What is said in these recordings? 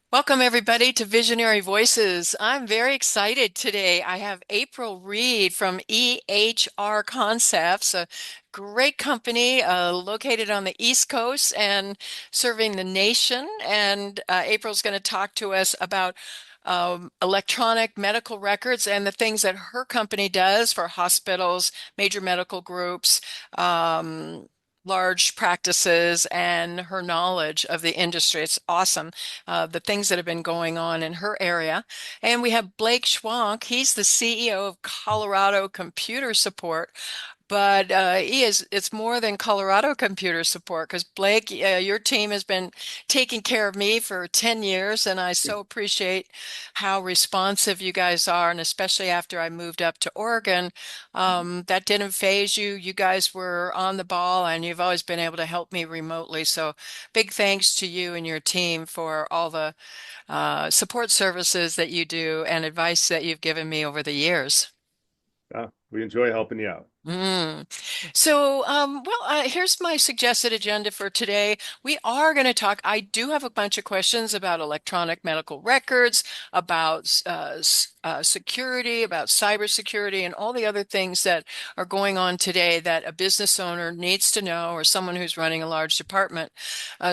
Welcome, everybody, to Visionary Voices. I'm very excited today. I have April Reed from EHR Concepts, a great company located on the East Coast and serving the nation. And April's going to talk to us about electronic medical records and the things that her company does for hospitals, major medical groups. Large practices and her knowledge of the industry. It's awesome, the things that have been going on in her area. And we have Blake Schwank. He's the CEO of Colorado Computer Support. But it's more than Colorado computer support because Blake, your team has been taking care of me for 10 years, and I so appreciate how responsive you guys are. And especially after I moved up to Oregon, that didn't phase you. You guys were on the ball, and you've always been able to help me remotely. So big thanks to you and your team for all the support services that you do and advice that you've given me over the years. We enjoy helping you out. Mm. Here's my suggested agenda for today. We are going to talk. I do have a bunch of questions about electronic medical records, about security, about cybersecurity, and all the other things that are going on today that a business owner needs to know or someone who's running a large department.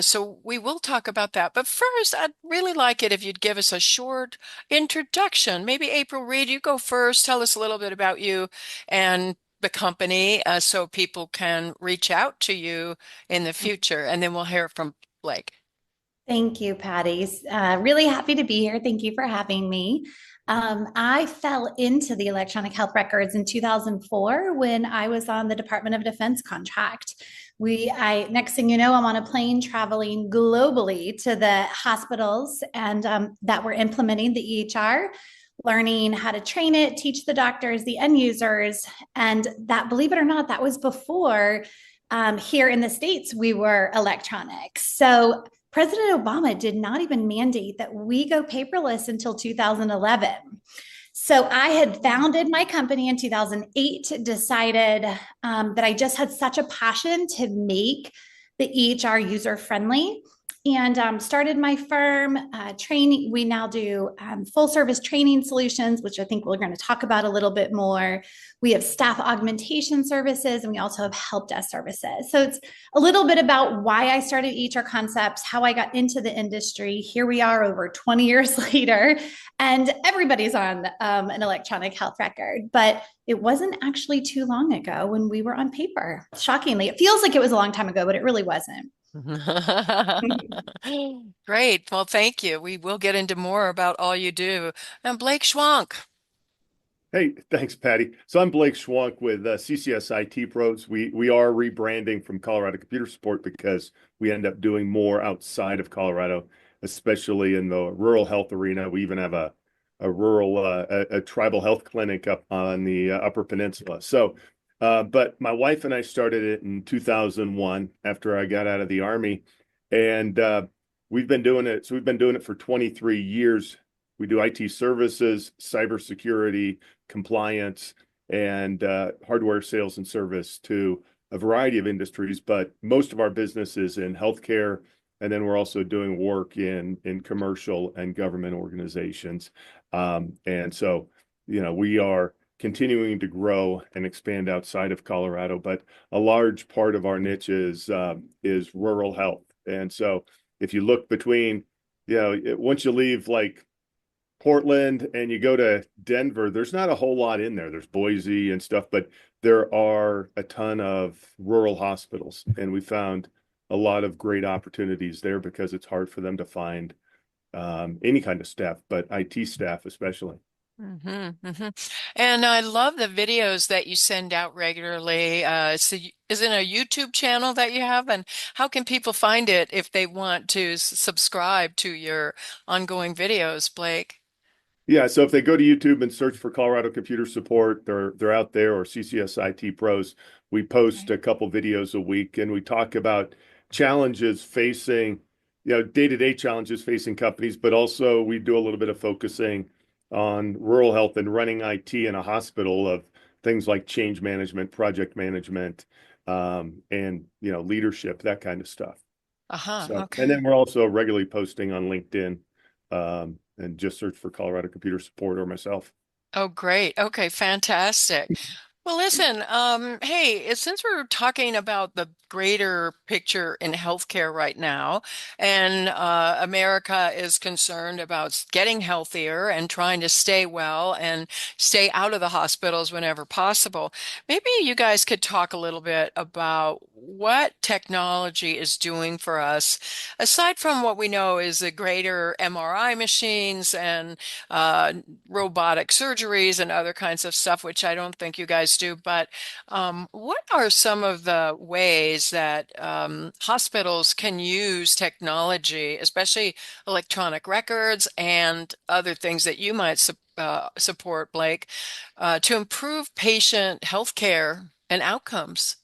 So we will talk about that. But first, I'd really like it if you'd give us a short introduction. Maybe April Reed, you go first. Tell us a little bit about you and the company so people can reach out to you in the future. And then we'll hear from Blake. Thank you, Patty. Really happy to be here. Thank you for having me. I fell into the electronic health records in 2004 when I was on the Department of Defense contract. Next thing you know, I'm on a plane traveling globally to the hospitals and that were implementing the EHR, learning how to train it, teach the doctors, the end users, and that, believe it or not, that was before here in the States we were electronic. So President Obama did not even mandate that we go paperless until 2011. So I had founded my company in 2008, decided that I just had such a passion to make the EHR user friendly and started my firm training. We now do full service training solutions, which I think we're going to talk about a little bit more. We have staff augmentation services, and we also have help desk services. So it's a little bit about why I started EHR Concepts, how I got into the industry. Here we are over 20 years later, and everybody's on an electronic health record. But it wasn't actually too long ago when we were on paper. Shockingly, it feels like it was a long time ago, but it really wasn't. Great. Well, thank you. We will get into more about all you do. And Blake Schwank. Hey, thanks, Patty. So I'm Blake Schwank with CCS IT Pros. We are rebranding from Colorado Computer Support because we end up doing more outside of Colorado, especially in the rural health arena. We even have a rural a tribal health clinic up on the Upper Peninsula. But my wife and I started it in 2001 after I got out of the Army, and we've been doing it. So we've been doing it for 23 years. We do IT services, cybersecurity, compliance, and hardware sales and service to a variety of industries. But most of our business is in healthcare, and then we're also doing work in commercial and government organizations. And so, we are continuing to grow and expand outside of Colorado, but a large part of our niche is rural health. And so, if you look between, once you leave like Portland and you go to Denver, there's not a whole lot in there. There's Boise and stuff, but there are a ton of rural hospitals, and we found a lot of great opportunities there because it's hard for them to find any kind of staff, but IT staff especially. And I love the videos that you send out regularly. Is it a YouTube channel that you have? And how can people find it if they want to subscribe to your ongoing videos, Blake? Yeah, so if they go to YouTube and search for Colorado Computer Support, they're out there, or CCS IT Pros. We post a couple videos a week, and we talk about challenges facing, day-to-day challenges facing companies, but also we do a little bit of focusing on rural health and running IT in a hospital, of things like change management, project management, and leadership, that kind of stuff. Uh-huh. So, and Okay. then we're also regularly posting on LinkedIn and just search for Colorado Computer Support or myself. Oh, great. Okay, fantastic. Well, listen, hey, since we're talking about the greater picture in healthcare right now, and America is concerned about getting healthier and trying to stay well and stay out of the hospitals whenever possible, maybe you guys could talk a little bit about what technology is doing for us, aside from what we know is the greater MRI machines and uh, robotic surgeries and other kinds of stuff, which I don't think you guys do. But what are some of the ways that hospitals can use technology, especially electronic records and other things that you might support, Blake, to improve patient healthcare and outcomes?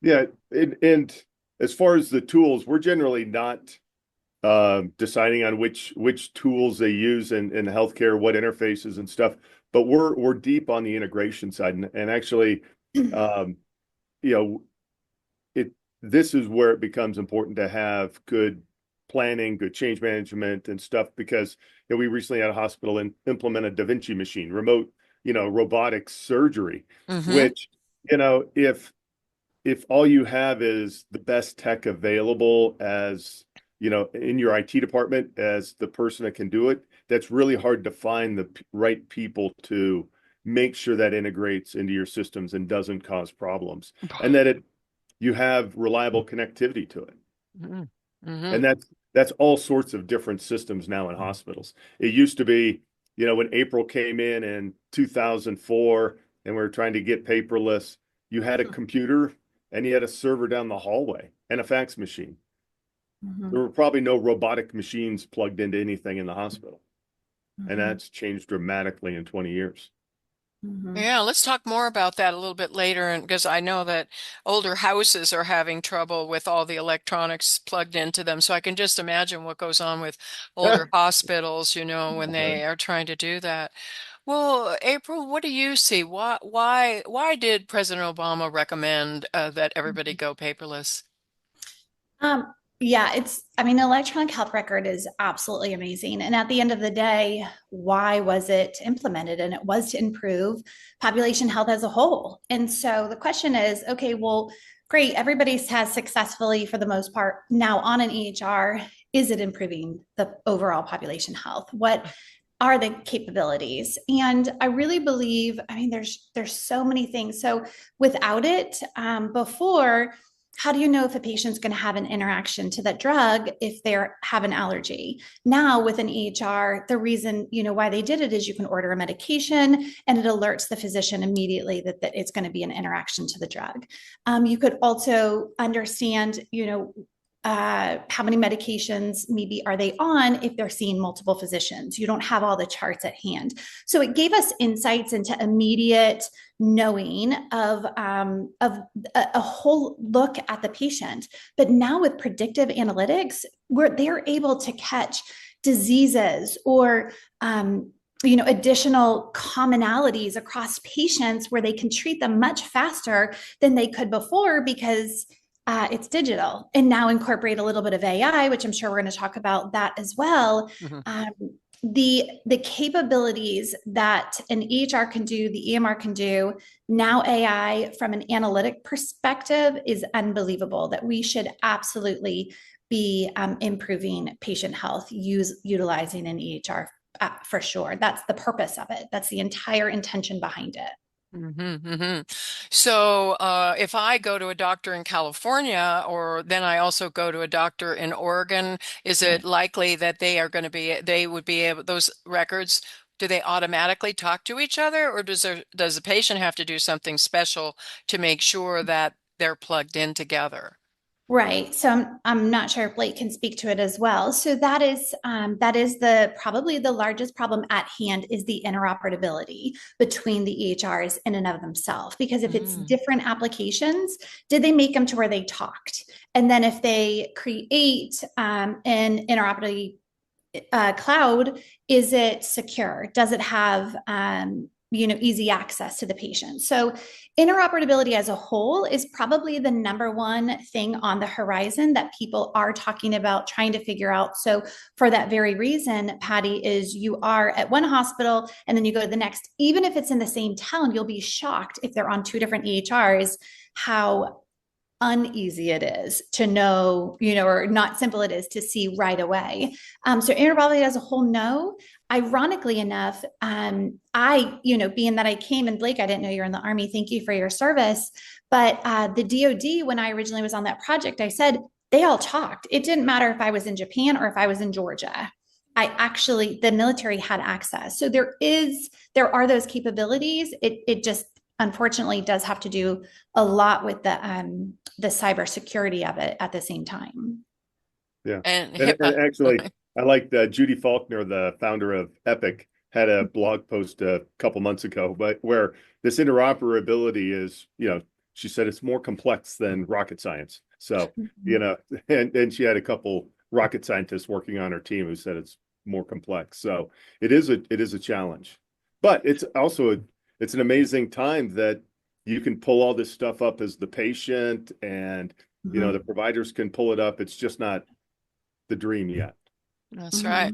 Yeah, and as far as the tools, we're generally not deciding on which tools they use in healthcare, what interfaces and stuff. But we're deep on the integration side, and actually, um, you know, it this is where it becomes important to have good planning, good change management and stuff because we recently had a hospital implement a Da Vinci machine, remote, robotic surgery, Mm-hmm. which, if all you have is the best tech available as in your IT department as the person that can do it, that's really hard to find the right people to make sure that integrates into your systems and doesn't cause problems, and that you have reliable connectivity to it. Mm-hmm. Mm-hmm. And that's all sorts of different systems now in hospitals. It used to be, when April came in 2004 and we were trying to get paperless, you had a computer and you had a server down the hallway and a fax machine. Mhm. There were probably no robotic machines plugged into anything in the hospital. And Mhm. that's changed dramatically in 20 years. Mhm. Yeah, let's talk more about that a little bit later, and because I know that older houses are having trouble with all the electronics plugged into them. So I can just imagine what goes on with older hospitals, when they are trying to do that. Well, April, what do you see? Why did President Obama recommend that everybody go paperless? Um, yeah, I mean, electronic health record is absolutely amazing. And at the end of the day, why was it implemented? And it was to improve population health as a whole. And so the question is, okay, well, great, everybody has successfully, for the most part, now on an EHR. Is it improving the overall population health? What are the capabilities? And I really believe, I mean, there's so many things. So without it, before, how do you know if a patient's going to have an interaction to that drug if they have an allergy? Now with an EHR, the reason why they did it is you can order a medication and it alerts the physician immediately that it's going to be an interaction to the drug. You could also understand how many medications maybe are they on if they're seeing multiple physicians. You don't have all the charts at hand. So it gave us insights into immediate knowing of a whole look at the patient. But now with predictive analytics, where they're able to catch diseases or additional commonalities across patients where they can treat them much faster than they could before because it's digital, and now incorporate a little bit of AI, which I'm sure we're going to talk about that as well. Mhm. Um, the capabilities that an EHR can do, the EMR can do, now AI from an analytic perspective is unbelievable. That we should absolutely be improving patient health, utilizing an EHR for sure. That's the purpose of it. That's the entire intention behind it. So, if I go to a doctor in California, or then I also go to a doctor in Oregon, is it likely that they would be able, those records, do they automatically talk to each other, or does the patient have to do something special to make sure that they're plugged in together? Right. So I'm not sure if Blake can speak to it as well. So that is the probably the largest problem at hand is the interoperability between the EHRs in and of themselves. Because if it's Mm. different applications, did they make them to where they talked? And then if they create an interoperability cloud, is it secure? Does it have easy access to the patient. So interoperability as a whole is probably the number one thing on the horizon that people are talking about, trying to figure out. So for that very reason, Patty, is you are at one hospital and then you go to the next. Even if it's in the same town, you'll be shocked if they're on two different EHRs, how uneasy it is to know, or not simple it is to see right away. So interoperability as a whole, no. Ironically enough, being that I came, and Blake, I didn't know you're in the Army. Thank you for your service. But the DoD, when I originally was on that project, I said they all talked. It didn't matter if I was in Japan or if I was in Georgia. The military had access. So there are those capabilities. It just unfortunately does have to do a lot with the cybersecurity of it at the same time. Yeah. And And actually, I like Judy Faulkner, the founder of Epic, had a blog post a couple months ago, but where this interoperability is, she said it's more complex than rocket science. So, and she had a couple rocket scientists working on her team who said it's more complex. So it is a challenge, but it's also it's an amazing time that you can pull all this stuff up as the patient, and the providers can pull it up. It's just not the dream yet. That's right.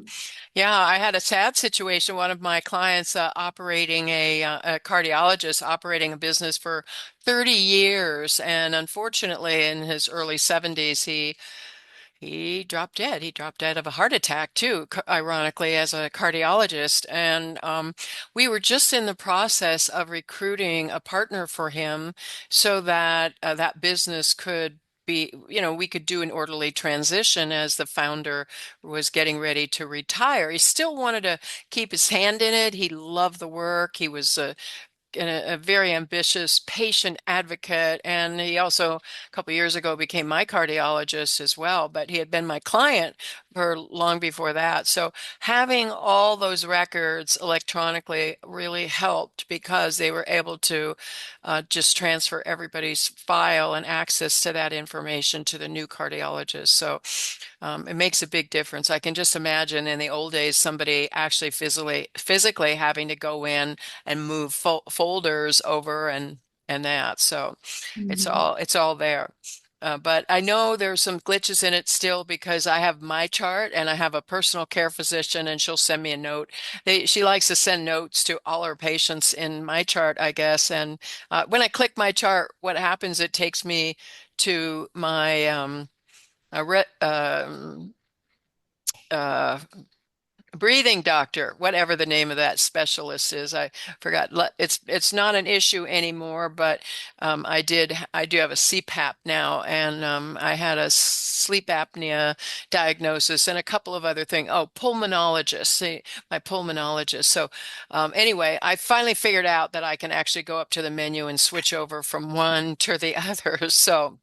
Yeah, I had a sad situation. One of my clients operating a cardiologist operating a business for 30 years, and unfortunately, in his early 70s, he dropped dead. He dropped dead of a heart attack too, ironically, as a cardiologist. And we were just in the process of recruiting a partner for him so that that business could be, we could do an orderly transition as the founder was getting ready to retire. He still wanted to keep his hand in it. He loved the work. He was a very ambitious patient advocate, and he also a couple of years ago became my cardiologist as well, but he had been my client for long before that. So having all those records electronically really helped because they were able to just transfer everybody's file and access to that information to the new cardiologist. So it makes a big difference. I can just imagine in the old days somebody actually physically having to go in and move folders over and that. So it's all there. But I know there's some glitches in it still because I have my chart and I have a personal care physician and she'll send me a note. She likes to send notes to all her patients in my chart, I guess. And when I click my chart, what happens, it takes me to my uh, breathing doctor, whatever the name of that specialist is. I forgot. It's not an issue anymore, but I do have a CPAP now, and I had a sleep apnea diagnosis and a couple of other things. Oh, pulmonologist, see, my pulmonologist. So anyway, I finally figured out that I can actually go up to the menu and switch over from one to the other. So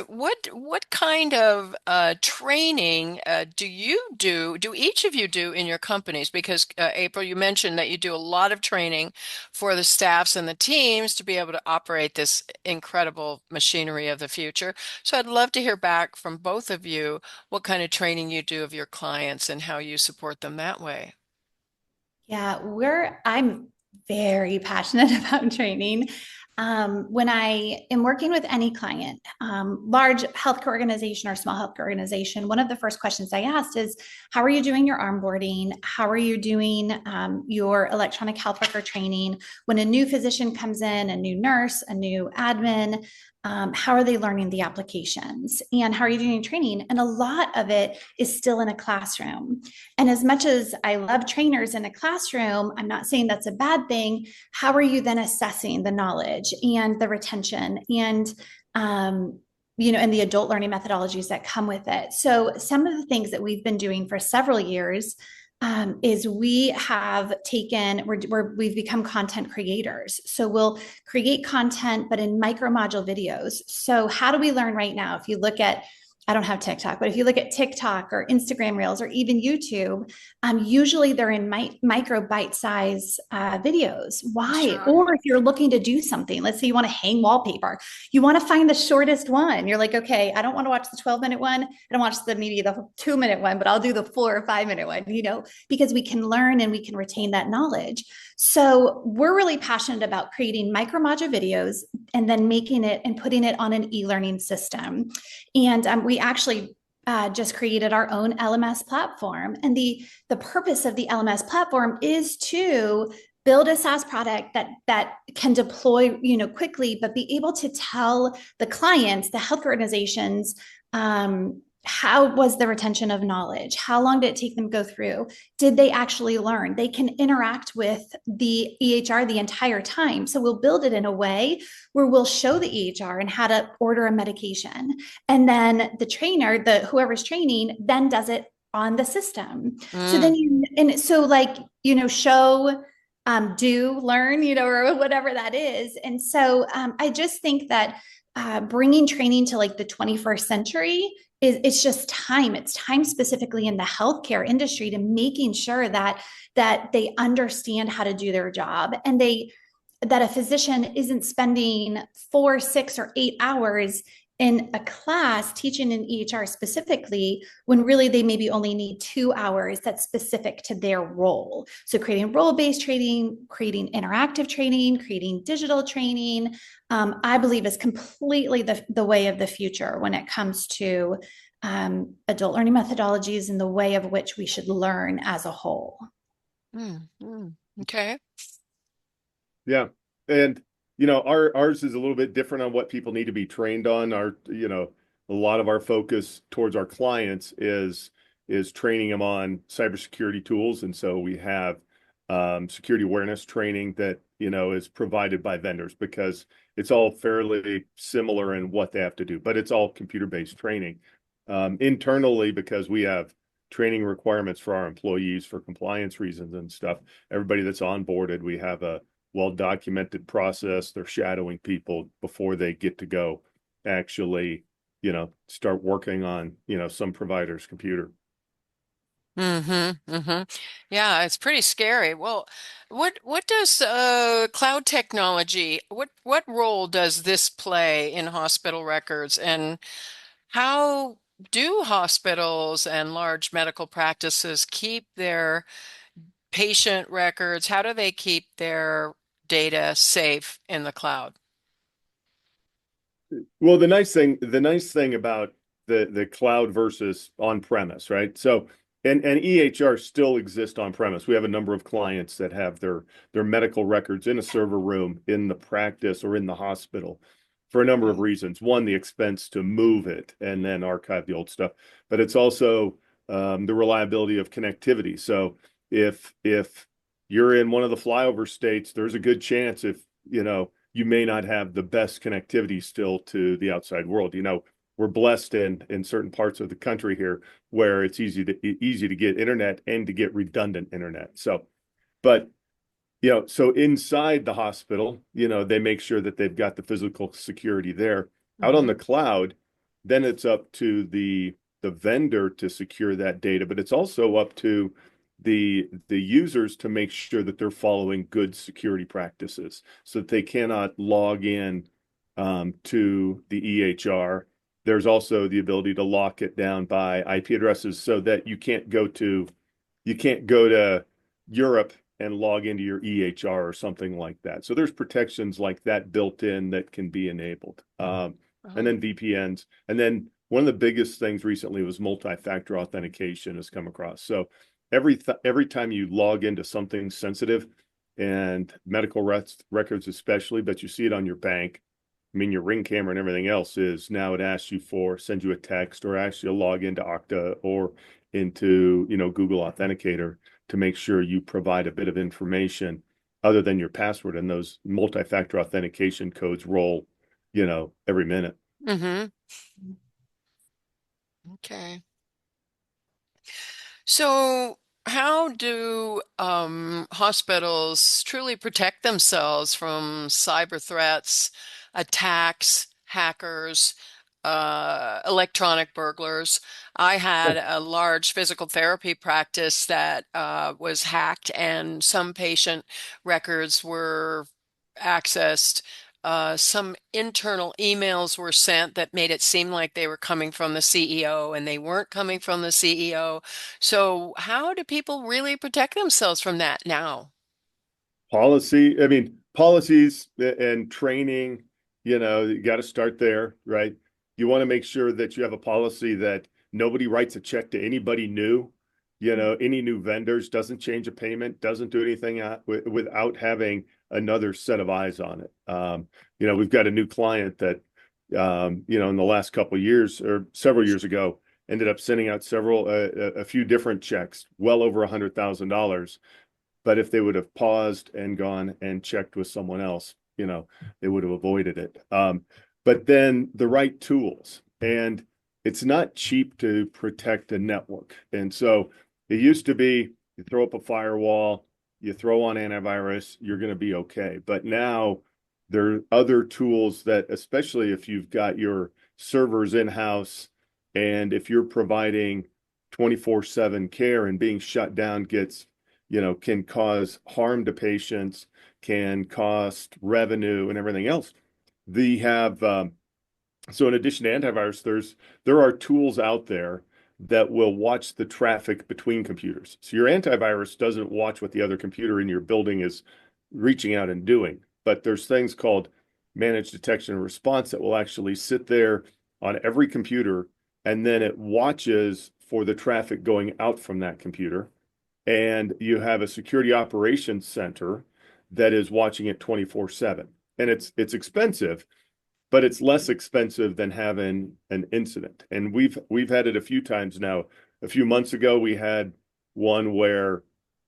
what kind of training do you do? Do each of you do in your companies? Because April, you mentioned that you do a lot of training for the staffs and the teams to be able to operate this incredible machinery of the future. So I'd love to hear back from both of you what kind of training you do of your clients and how you support them that way. Yeah, I'm very passionate about training. When I am working with any client, large healthcare organization or small healthcare organization, one of the first questions I asked is, how are you doing your onboarding? How are you doing your electronic health record training? When a new physician comes in, a new nurse, a new admin, how are they learning the applications? And how are you doing training? And a lot of it is still in a classroom. And as much as I love trainers in a classroom, I'm not saying that's a bad thing. How are you then assessing the knowledge and the retention and and the adult learning methodologies that come with it? So some of the things that we've been doing for several years is we've become content creators. So we'll create content, but in micro module videos. So how do we learn right now? If you look at I don't have TikTok, but if you look at TikTok or Instagram Reels or even YouTube, usually they're in micro bite-size videos. Why? Sure. Or if you're looking to do something, let's say you want to hang wallpaper, you want to find the shortest one. You're like, okay, I don't want to watch the 12-minute one. I don't watch maybe the 2-minute one, but I'll do the 4 or 5-minute one, because we can learn and we can retain that knowledge. So we're really passionate about creating micro module videos and then making it and putting it on an e-learning system. And we actually just created our own LMS platform. And the purpose of the LMS platform is to build a SaaS product that can deploy, quickly, but be able to tell the clients, the healthcare organizations, how was the retention of knowledge? How long did it take them to go through? Did they actually learn? They can interact with the EHR the entire time. So we'll build it in a way where we'll show the EHR and how to order a medication. And then the trainer, whoever's training, then does it on the system. So then Mm. show, do, learn, or whatever that is. And so I just think that bringing training to like the 21st century it's just time. It's time specifically in the healthcare industry to making sure that they understand how to do their job and that a physician isn't spending 4, 6, or 8 hours in a class teaching an EHR specifically when really they maybe only need 2 hours that's specific to their role. So creating role-based training, creating interactive training, creating digital training, I believe is completely the way of the future when it comes to adult learning methodologies and the way of which we should learn as a whole. Mm. Mm. Okay. Yeah. And, ours is a little bit different on what people need to be trained on. A lot of our focus towards our clients is training them on cybersecurity tools. And so we have security awareness training that, is provided by vendors because it's all fairly similar in what they have to do, but it's all computer-based training. Internally, because we have training requirements for our employees for compliance reasons and stuff, everybody that's onboarded, we have a well-documented process. They're shadowing people before they get to go actually, start working on, some provider's computer. Mm-hmm. Mm-hmm. Yeah, it's pretty scary. Well, what does cloud technology, what role does this play in hospital records, and how do hospitals and large medical practices keep their patient records? How do they keep their data safe in the cloud? Well, the nice thing about the cloud versus on-premise, right? So, and EHR still exist on-premise. We have a number of clients that have their medical records in a server room in the practice or in the hospital for a number of reasons. One, the expense to move it and then archive the old stuff, but it's also the reliability of connectivity. So if you're in one of the flyover states, there's a good chance if you may not have the best connectivity still to the outside world. We're blessed in certain parts of the country here where it's easy to get internet and to get redundant internet. So, but so inside the hospital, they make sure that they've got the physical security there. Out on Mm-hmm. the cloud, then it's up to the vendor to secure that data, but it's also up to the users to make sure that they're following good security practices so that they cannot log in to the EHR. There's also the ability to lock it down by IP addresses so that you can't go to Europe and log into your EHR or something like that. So there's protections like that built in that can be enabled. And Oh. then VPNs. And then one of the biggest things recently was multi-factor authentication has come across. So every time you log into something sensitive and medical records especially, but you see it on your bank, I mean, your Ring camera and everything else is now it asks you send you a text or asks you to log into Okta or into, Google Authenticator to make sure you provide a bit of information other than your password. And those multi-factor authentication codes roll, every minute. Mm-hmm. Okay. So, how do hospitals truly protect themselves from cyber threats, attacks, hackers? electronic burglars. I had a large physical therapy practice that was hacked, and some patient records were accessed. Some internal emails were sent that made it seem like they were coming from the CEO, and they weren't coming from the CEO. So, how do people really protect themselves from that now? Policies and training, you got to start there, right? You want to make sure that you have a policy that nobody writes a check to anybody new, any new vendors, doesn't change a payment, doesn't do anything without having another set of eyes on it. We've got a new client that, in the last couple of years or several years ago, ended up sending out a few different checks, well over $100,000. But if they would have paused and gone and checked with someone else, they would have avoided it. But then the right tools, and it's not cheap to protect a network. And so it used to be you throw up a firewall, you throw on antivirus, you're going to be okay. But now there are other tools that, especially if you've got your servers in-house and if you're providing 24/7 care and being shut down can cause harm to patients, can cost revenue and everything else. They have so in addition to antivirus, there are tools out there that will watch the traffic between computers. So your antivirus doesn't watch what the other computer in your building is reaching out and doing, but there's things called managed detection and response that will actually sit there on every computer, and then it watches for the traffic going out from that computer, and you have a security operations center that is watching it 24/7. And it's expensive, but it's less expensive than having an incident. And we've had it a few times now. A few months ago, we had one where,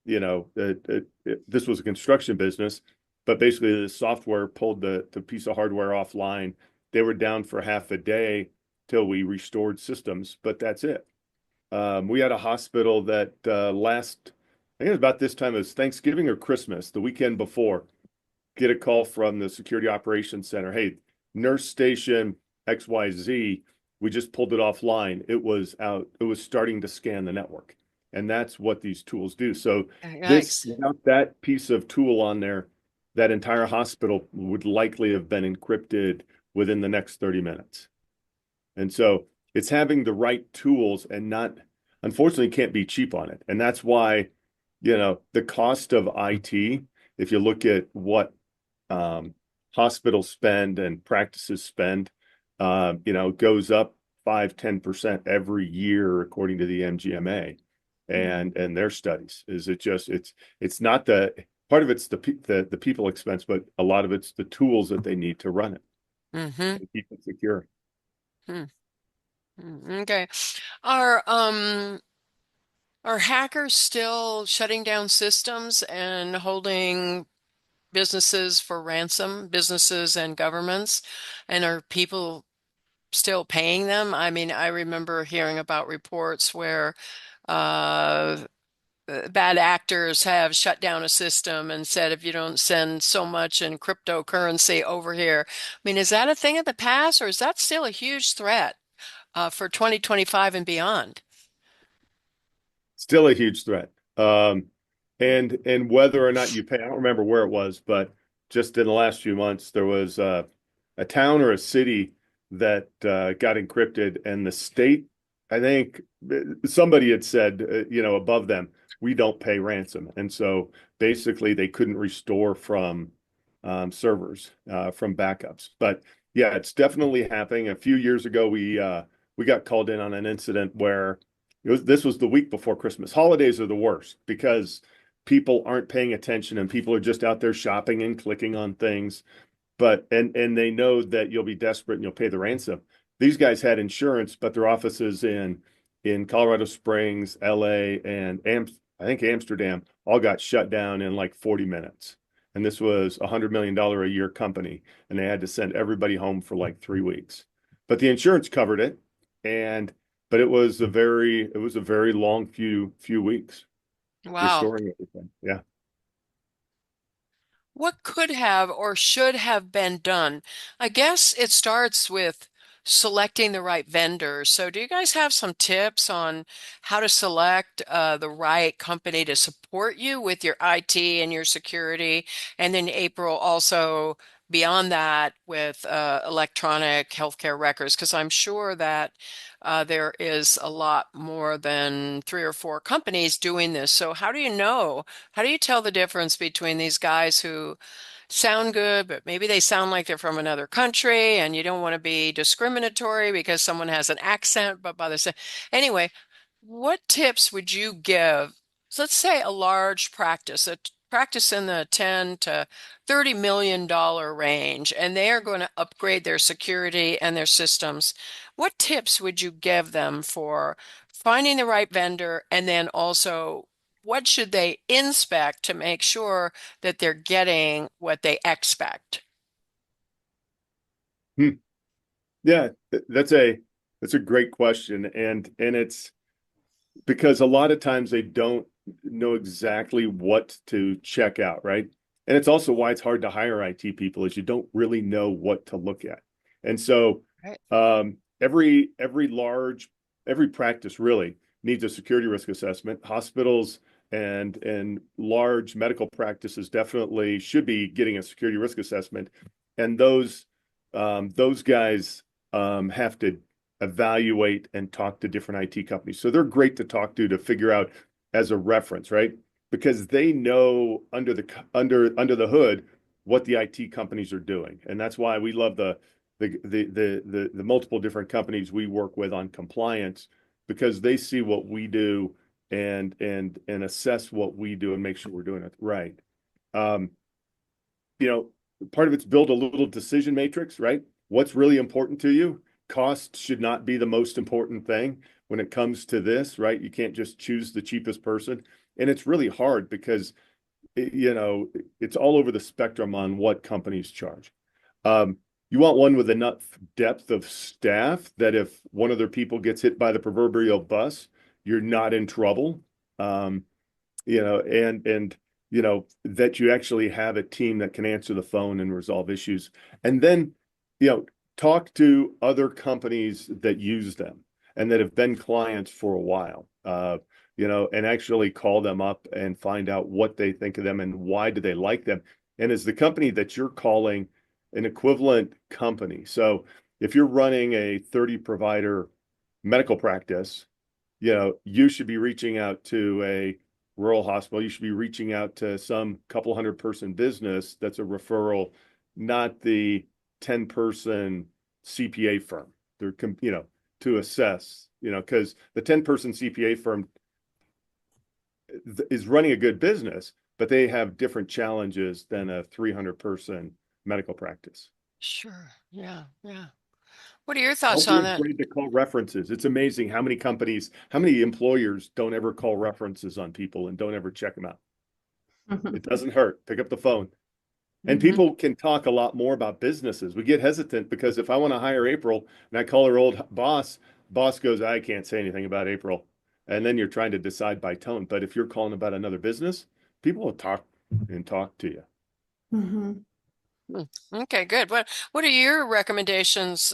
this was a construction business, but basically the software pulled the piece of hardware offline. They were down for half a day till we restored systems, but that's it. We had a hospital that I think it was about this time, it was Thanksgiving or Christmas, the weekend before, get a call from the Security Operations Center. Hey, nurse station XYZ, we just pulled it offline. It was starting to scan the network. And that's what these tools do. So Yikes. without that piece of tool on there, that entire hospital would likely have been encrypted within the next 30 minutes. And so it's having the right tools and unfortunately, can't be cheap on it. And that's why, the cost of IT, if you look at what hospitals spend and practices spend, goes up 5-10% every year, according to the MGMA and their studies. It's not part of it's the people expense, but a lot of it's the tools that they need to run it Mm-hmm. and keep it secure. Okay. Are um are hackers still shutting down systems and holding businesses for ransom, businesses and governments? And are people still paying them? I mean, I remember hearing about reports where uh bad actors have shut down a system and said, if you don't send so much in cryptocurrency over here. I mean, is that a thing of the past, or is that still a huge threat for 2025 and beyond? Still a huge threat. And whether or not you pay, I don't remember where it was, but just in the last few months, there was a town or a city that got encrypted, and the state, I think somebody had said, above them, we don't pay ransom. And so basically they couldn't restore from servers, from backups. But yeah, it's definitely happening. A few years ago, we got called in on an incident where this was the week before Christmas. Holidays are the worst because people aren't paying attention and people are just out there shopping and clicking on things. And they know that you'll be desperate and you'll pay the ransom. These guys had insurance, but their offices in Colorado Springs, LA, and I think Amsterdam all got shut down in like 40 minutes. And this was a $100 million a year company, and they had to send everybody home for like 3 weeks. But the insurance covered it, but it was a very long few weeks Wow. restoring everything. Yeah. What could have or should have been done? I guess it starts with selecting the right vendors. So do you guys have some tips on how to select the right company to support you with your IT and your security? And then April also beyond that with electronic healthcare records, because I'm sure that there is a lot more than 3 or 4 companies doing this. So how do you know? How do you tell the difference between these guys who sound good, but maybe they sound like they're from another country and you don't want to be discriminatory because someone has an accent, but by the same, anyway, what tips would you give? So let's say a large practice, a practice in the 10 to $30 million range, and they are going to upgrade their security and their systems. What tips would you give them for finding the right vendor, and then also what should they inspect to make sure that they're getting what they expect? Hmm. Yeah, that's a great question, and it's because a lot of times they don't know exactly what to check out, right? And it's also why it's hard to hire IT people is you don't really know what to look at. And so Right. every practice really needs a security risk assessment. Hospitals and large medical practices definitely should be getting a security risk assessment. And those guys have to evaluate and talk to different IT companies. So they're great to talk to figure out as a reference, right? Because they know under the hood what the IT companies are doing. And that's why we love the multiple different companies we work with on compliance, because they see what we do and assess what we do and make sure we're doing it right. Um, you know, part of it's build a little decision matrix, right? What's really important to you? Cost should not be the most important thing when it comes to this, right? You can't just choose the cheapest person. And it's really hard because, it's all over the spectrum on what companies charge. You want one with enough depth of staff that if one of their people gets hit by the proverbial bus, you're not in trouble. Um, that you actually have a team that can answer the phone and resolve issues. And then, talk to other companies that use them and that have been clients for a while, and actually call them up and find out what they think of them and why do they like them. And is the company that you're calling an equivalent company? So if you're running a 30 provider medical practice, you should be reaching out to a rural hospital. You should be reaching out to some couple hundred person business that's a referral, not the 10-person CPA firm. They're, to assess, because the 10-person CPA firm is running a good business, but they have different challenges than a 300-person medical practice. Sure. Yeah. Yeah. What are your thoughts Don't be on that? afraid to call references. It's amazing how many employers don't ever call references on people and don't ever check them out. It doesn't hurt. Pick up the phone. And Mhm. people can talk a lot more about businesses. We get hesitant because if I want to hire April and I call her old boss goes, I can't say anything about April. And then you're trying to decide by tone. But if you're calling about another business, people will talk to you. Mhm. Hmm. Okay, good. What are your recommendations,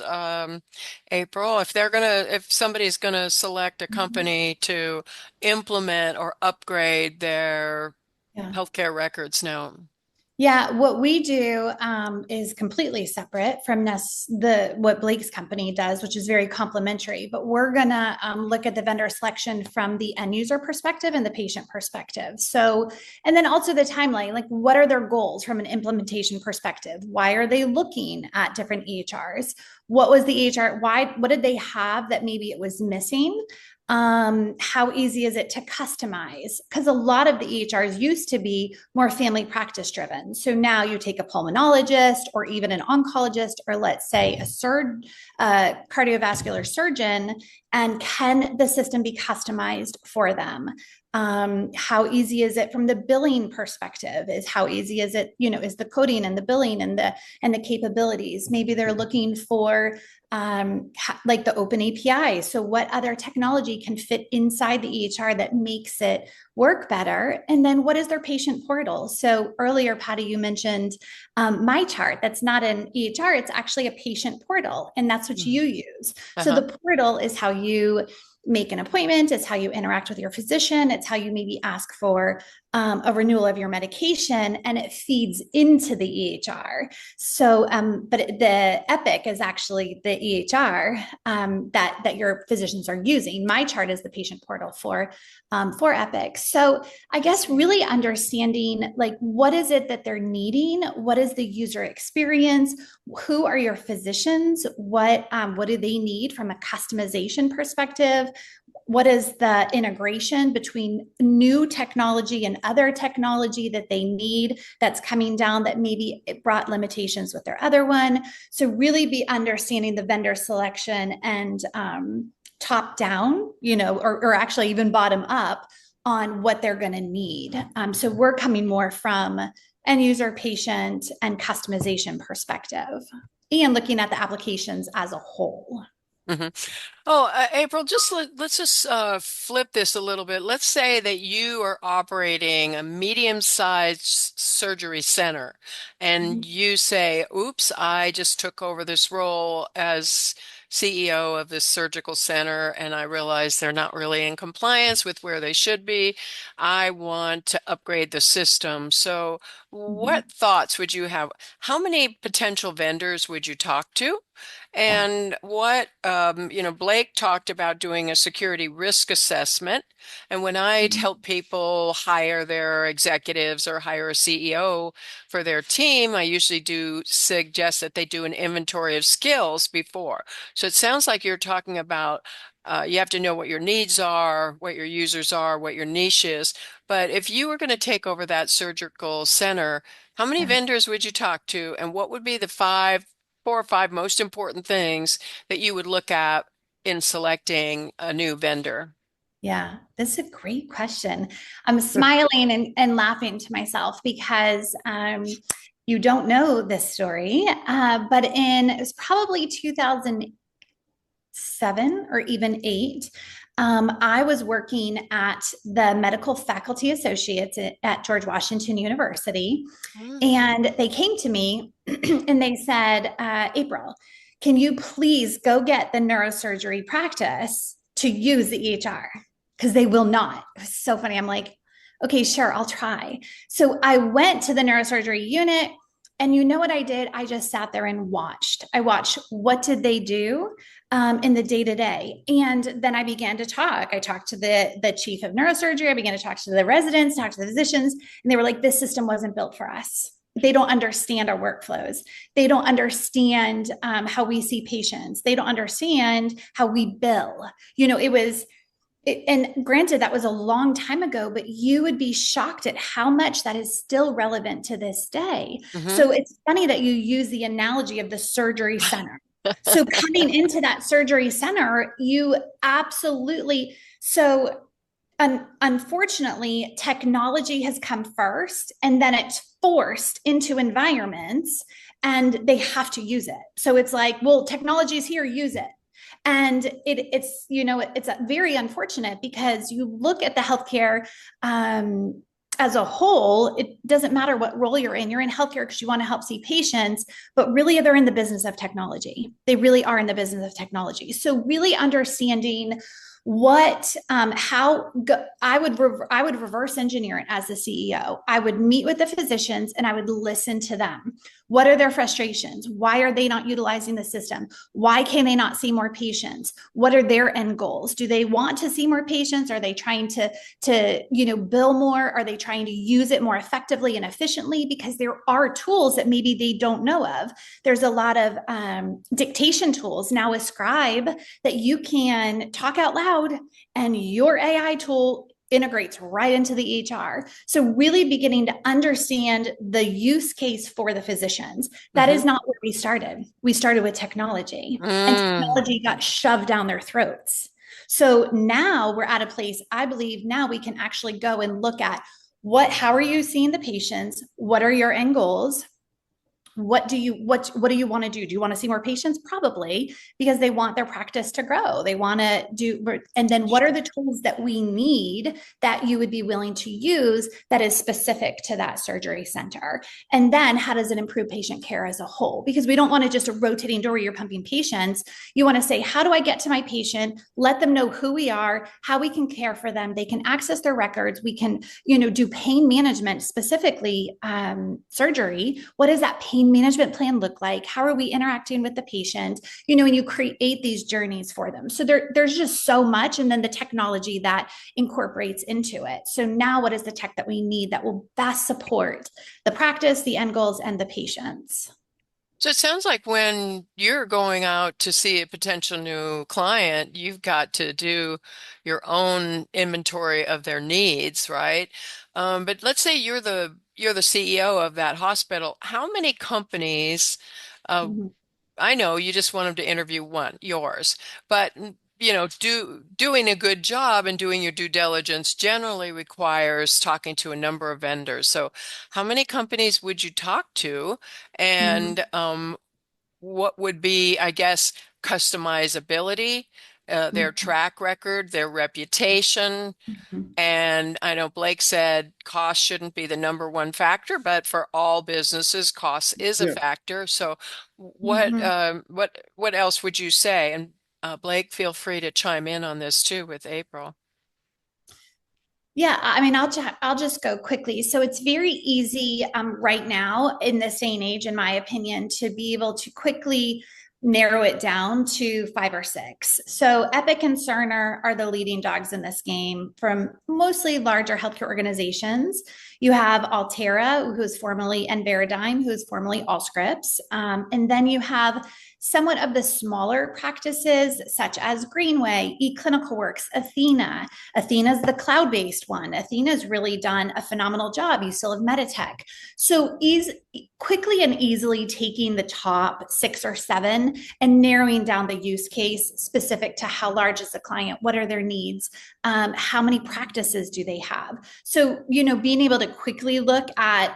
April? If somebody's gonna select a Mhm. company to implement or upgrade their Yeah. healthcare records now? Yeah, what we do is completely separate from what Blake's company does, which is very complementary. But we're gonna look at the vendor selection from the end user perspective and the patient perspective. So, and then also the timeline, like what are their goals from an implementation perspective? Why are they looking at different EHRs? What was the EHR? What did they have that maybe it was missing? How easy is it to customize? Because a lot of the EHRs used to be more family practice driven. So now you take a pulmonologist or even an oncologist, or let's say a cardiovascular surgeon, and can the system be customized for them? How easy is it from the billing perspective? Is how easy is it, is the coding and the billing and the capabilities? Maybe they're looking for like the open API. So what other technology can fit inside the EHR that makes it work better? And then what is their patient portal? So earlier, Patty, you mentioned my chart. That's not an EHR, it's actually a patient portal. And that's what you use. So the portal is how you make an appointment. It's how you interact with your physician. It's how you maybe ask for a renewal of your medication, and it feeds into the EHR. So, but the Epic is actually the EHR that your physicians are using. My chart is the patient portal for Epic. So, I guess really understanding like what is it that they're needing, what is the user experience, who are your physicians, what do they need from a customization perspective. What is the integration between new technology and other technology that they need that's coming down that maybe it brought limitations with their other one? So really be understanding the vendor selection and top down, or actually even bottom up on what they're going to need. So we're coming more from end user, patient, and customization perspective, and looking at the applications as a whole. Mm-hmm. Oh, April, let's just flip this a little bit. Let's say that you are operating a medium-sized surgery center, and you say, "Oops, I just took over this role as CEO of this surgical center, and I realize they're not really in compliance with where they should be. I want to upgrade the system." So, what thoughts would you have? How many potential vendors would you talk to? And what, Blake talked about doing a security risk assessment. And when I help people hire their executives or hire a CEO for their team, I usually do suggest that they do an inventory of skills before. So it sounds like you're talking about you have to know what your needs are, what your users are, what your niche is. But if you were going to take over that surgical center, how many vendors would you talk to? And what would be the 4 or 5 most important things that you would look at in selecting a new vendor? Yeah, this is a great question. I'm smiling and laughing to myself because you don't know this story, but it was probably 2007 or even eight. I was working at the Medical Faculty Associates at George Washington University, and they came to me and they said, April, can you please go get the neurosurgery practice to use the EHR? Because they will not. It was so funny. I'm like, okay, sure, I'll try. So I went to the neurosurgery unit, and you know what I did? I just sat there and watched. I watched what did they do in the day-to-day. And then I began to talk. I talked to the chief of neurosurgery. I began to talk to the residents, talk to the physicians, and they were like, this system wasn't built for us. They don't understand our workflows. They don't understand how we see patients. They don't understand how we bill. And granted, that was a long time ago, but you would be shocked at how much that is still relevant to this day. So it's funny that you use the analogy of the surgery center. So coming into that surgery center, you absolutely, unfortunately, technology has come first, and then it's forced into environments, and they have to use it. So it's like, well, technology is here, use it. And it's very unfortunate because you look at the healthcare as a whole, it doesn't matter what role you're in. You're in healthcare because you want to help see patients, but really they're in the business of technology. They really are in the business of technology. So really understanding I would reverse engineer it as the CEO. I would meet with the physicians and I would listen to them. What are their frustrations? Why are they not utilizing the system? Why can they not see more patients? What are their end goals? Do they want to see more patients? Are they trying to bill more? Are they trying to use it more effectively and efficiently? Because there are tools that maybe they don't know of. There's a lot of dictation tools now with Scribe that you can talk out loud, and your AI tool integrates right into the EHR. So really beginning to understand the use case for the physicians. That is not where we started. We started with technology, and technology got shoved down their throats. So now we're at a place, I believe now we can actually go and look at how are you seeing the patients? What are your end goals? What do you want to do? Do you want to see more patients? Probably, because they want their practice to grow. They want to do, and then what are the tools that we need that you would be willing to use that is specific to that surgery center? And then how does it improve patient care as a whole? Because we don't want to just a rotating door where you're pumping patients. You want to say, how do I get to my patient? Let them know who we are, how we can care for them. They can access their records. We can, do pain management, specifically surgery. What is that pain management plan look like? How are we interacting with the patient? And you create these journeys for them. So there's just so much. And then the technology that incorporates into it. So now what is the tech that we need that will best support the practice, the end goals, and the patients? So it sounds like when you're going out to see a potential new client, you've got to do your own inventory of their needs, right? But let's say you're the CEO of that hospital. How many companies, uh, Mm-hmm. I know you just want them to interview yours, but doing a good job and doing your due diligence generally requires talking to a number of vendors. So how many companies would you talk to? Mm-hmm. And what would be, I guess, customizability, their track record, their reputation, Mm-hmm. and I know Blake said cost shouldn't be the number one factor, but for all businesses, cost is a Yeah. factor. So what Mm-hmm. what else would you say? And Blake, feel free to chime in on this too with April. Yeah, I mean, I'll just go quickly. So it's very easy right now in this day and age, in my opinion, to be able to quickly narrow it down to five or six. So Epic and Cerner are the leading dogs in this game from mostly larger healthcare organizations. You have Altera, who is formerly, and Veradigm, who is formerly Allscripts. And then you have somewhat of the smaller practices, such as Greenway, eClinicalWorks, Athena. Athena's the cloud-based one. Athena's really done a phenomenal job. You still have Meditech. So quickly and easily taking the top six or seven and narrowing down the use case specific to how large is the client, what are their needs, how many practices do they have. So, being able to quickly look at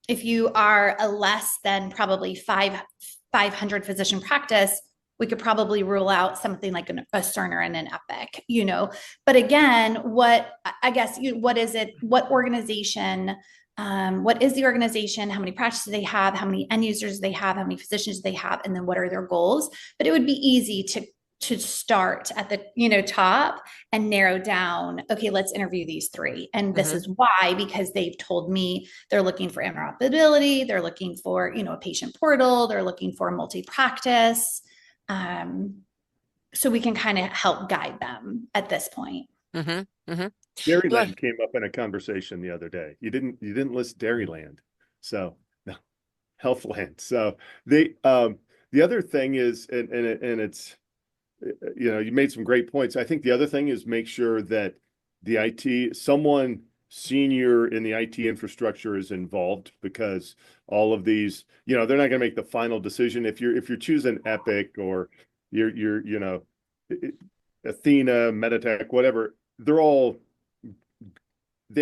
if you are a less than probably 500 physician practice, we could probably rule out something like a Cerner and an Epic, But again, what is it? What is the organization? How many practices they have? How many end users they have? How many physicians they have? And then what are their goals? But it would be easy to start at the top and narrow down, okay, let's interview these three, and this Hmm. is why, because they've told me they're looking for interoperability, they're looking for a patient portal, they're looking for a multi-practice, so we can kind of help guide them at this point. Hmm. Hmm. Dairyland came up in a conversation the other day. You didn't list Dairyland. So no, Healthland. So the other thing is, and it's, you made some great points. I think the other thing is make sure that someone senior in the IT infrastructure is involved, because all of these, they're not going to make the final decision. If you're choosing Epic or you're Athena, Meditech, whatever, they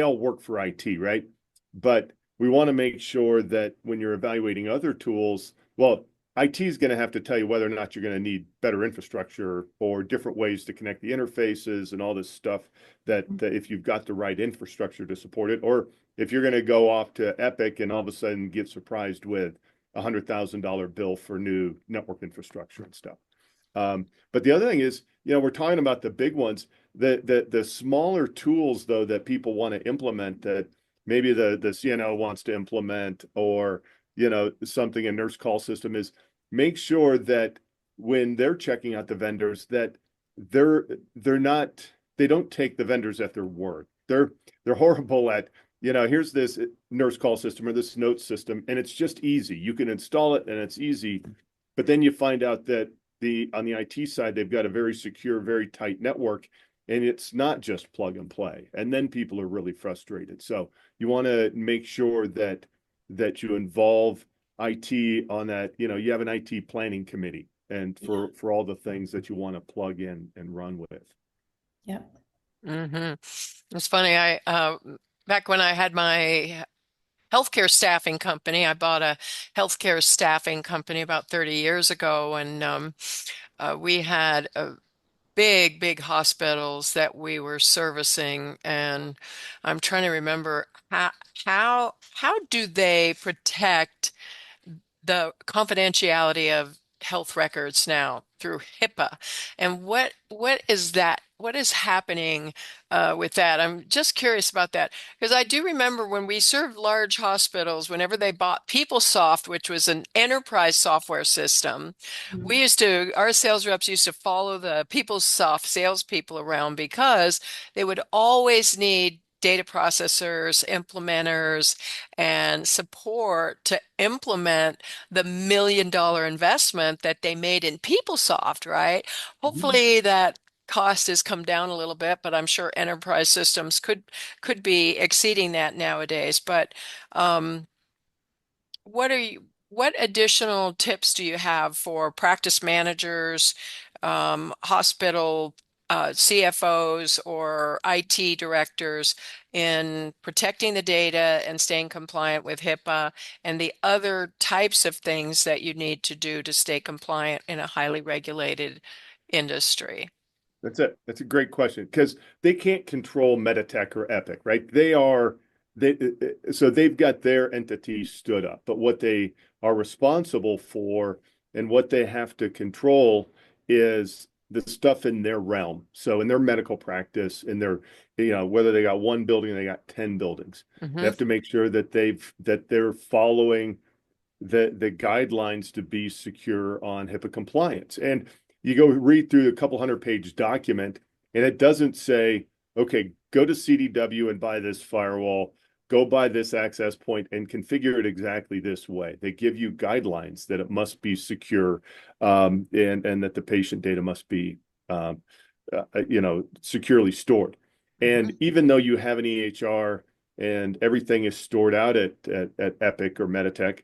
all work for IT, right? But we want to make sure that when you're evaluating other tools, well, IT is going to have to tell you whether or not you're going to need better infrastructure or different ways to connect the interfaces and all this stuff that if you've got the right infrastructure to support it, or if you're going to go off to Epic and all of a sudden get surprised with $100,000 bill for new network infrastructure and stuff. But the other thing is, we're talking about the big ones, the smaller tools though that people want to implement, that maybe the CNO wants to implement, or something a nurse call system is, make sure that when they're checking out the vendors that they don't take the vendors at their word. They're horrible at, here's this nurse call system or this note system, and it's just easy. You can install it and it's easy. But then you find out that on the IT side, they've got a very secure, very tight network, and it's not just plug and play. And then people are really frustrated. So you want to make sure that you involve IT on that. You have an IT planning committee, and for all the things that you want to plug in and run with. Yep. Hmm. It's funny. Back when I had my healthcare staffing company, I bought a healthcare staffing company about 30 years ago, and we had big hospitals that we were servicing, and I'm trying to remember how do they protect the confidentiality of health records now through HIPAA, and what is that? What is happening with that? I'm just curious about that because I do remember when we served large hospitals, whenever they bought PeopleSoft, which was an enterprise software system, our sales reps used to follow the PeopleSoft salespeople around because they would always need data processors, implementers, and support to implement the $1 million investment that they made in PeopleSoft, right? Mhm. Hopefully that cost has come down a little bit, but I'm sure enterprise systems could be exceeding that nowadays. But um, what additional tips do you have for practice managers, hospital CFOs, or IT directors in protecting the data and staying compliant with HIPAA and the other types of things that you need to do to stay compliant in a highly regulated industry? That's it. That's a great question because they can't control Meditech or Epic, right? They so they've got their entity stood up, but what they are responsible for and what they have to control is the stuff in their realm. So in their medical practice, in their, whether they got one building, they got 10 buildings. They Hmm. have to make sure that they're following the guidelines to be secure on HIPAA compliance. And you go read through a couple hundred-page document, and it doesn't say, okay, go to CDW and buy this firewall, go buy this access point and configure it exactly this way. They give you guidelines that it must be secure, and that the patient data must be securely stored. And Hmm. even though you have an EHR and everything is stored out at Epic or Meditech,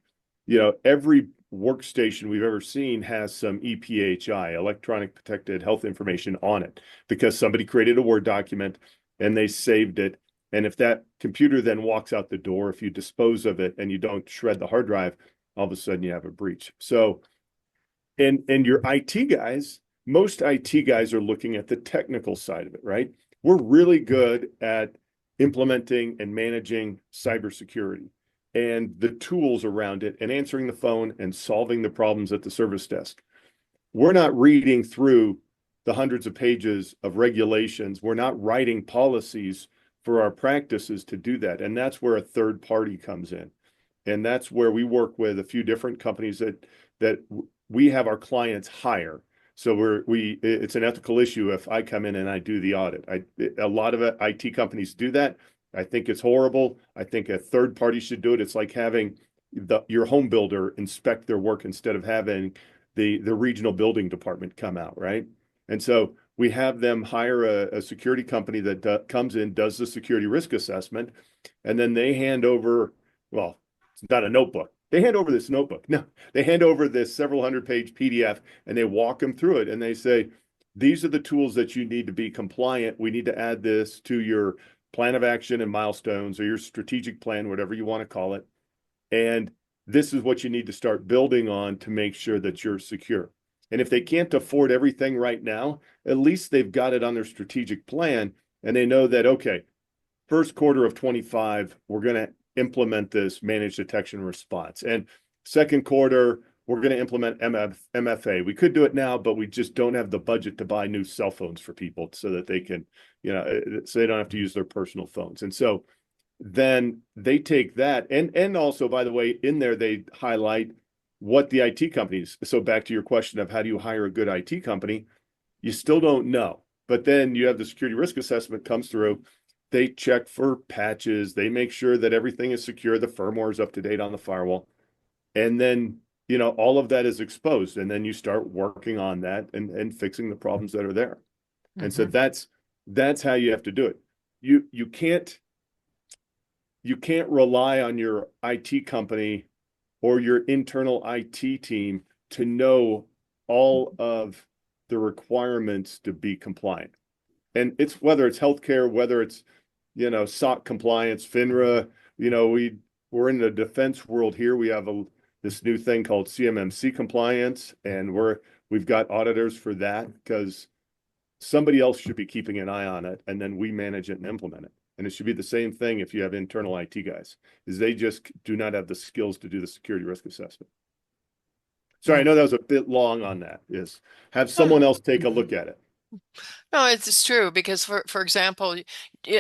every workstation we've ever seen has some EPHI, electronic protected health information, on it because somebody created a Word document and they saved it. And if that computer then walks out the door, if you dispose of it and you don't shred the hard drive, all of a sudden you have a breach. So, and your IT guys, most IT guys are looking at the technical side of it, right? We're really good at implementing and managing cybersecurity and the tools around it and answering the phone and solving the problems at the service desk. We're not reading through the hundreds of pages of regulations. We're not writing policies for our practices to do that. And that's where a third party comes in. And that's where we work with a few different companies that we have our clients hire. So it's an ethical issue if I come in and I do the audit. A lot of IT companies do that. I think it's horrible. I think a third party should do it. It's like having your home builder inspect their work instead of having the regional building department come out, right? And so we have them hire a security company that comes in, does the security risk assessment, and then they hand over, well, it's not a notebook. They hand over this notebook. No, they hand over this several hundred-page PDF and they walk them through it and they say, these are the tools that you need to be compliant. We need to add this to your plan of action and milestones or your strategic plan, whatever you want to call it. And this is what you need to start building on to make sure that you're secure. And if they can't afford everything right now, at least they've got it on their strategic plan and they know that, okay, first quarter of 25, we're going to implement this managed detection response. And second quarter, we're going to implement MFA. We could do it now, but we just don't have the budget to buy new cell phones for people so that they can, so they don't have to use their personal phones. And so then they take that and also, by the way, in there they highlight what the IT companies. So back to your question of how do you hire a good IT company, you still don't know. But then you have the security risk assessment comes through. They check for patches. They make sure that everything is secure. The firmware is up to date on the firewall. And then, all of that is exposed. And then you start working on that and fixing the problems that are there. And so Hmm. that's how you have to do it. You can't rely on your IT company or your internal IT team to know all of the requirements to be compliant. And it's whether it's healthcare, whether it's, SOC compliance, FINRA, we're in the defense world here. We have this new thing called CMMC compliance, and we've got auditors for that because somebody else should be keeping an eye on it, and then we manage it and implement it. And it should be the same thing if you have internal IT guys, is they just do not have the skills to do the security risk assessment. Sorry, I know that was a bit long on that, is have someone else take a look at it. No, it's true because for example,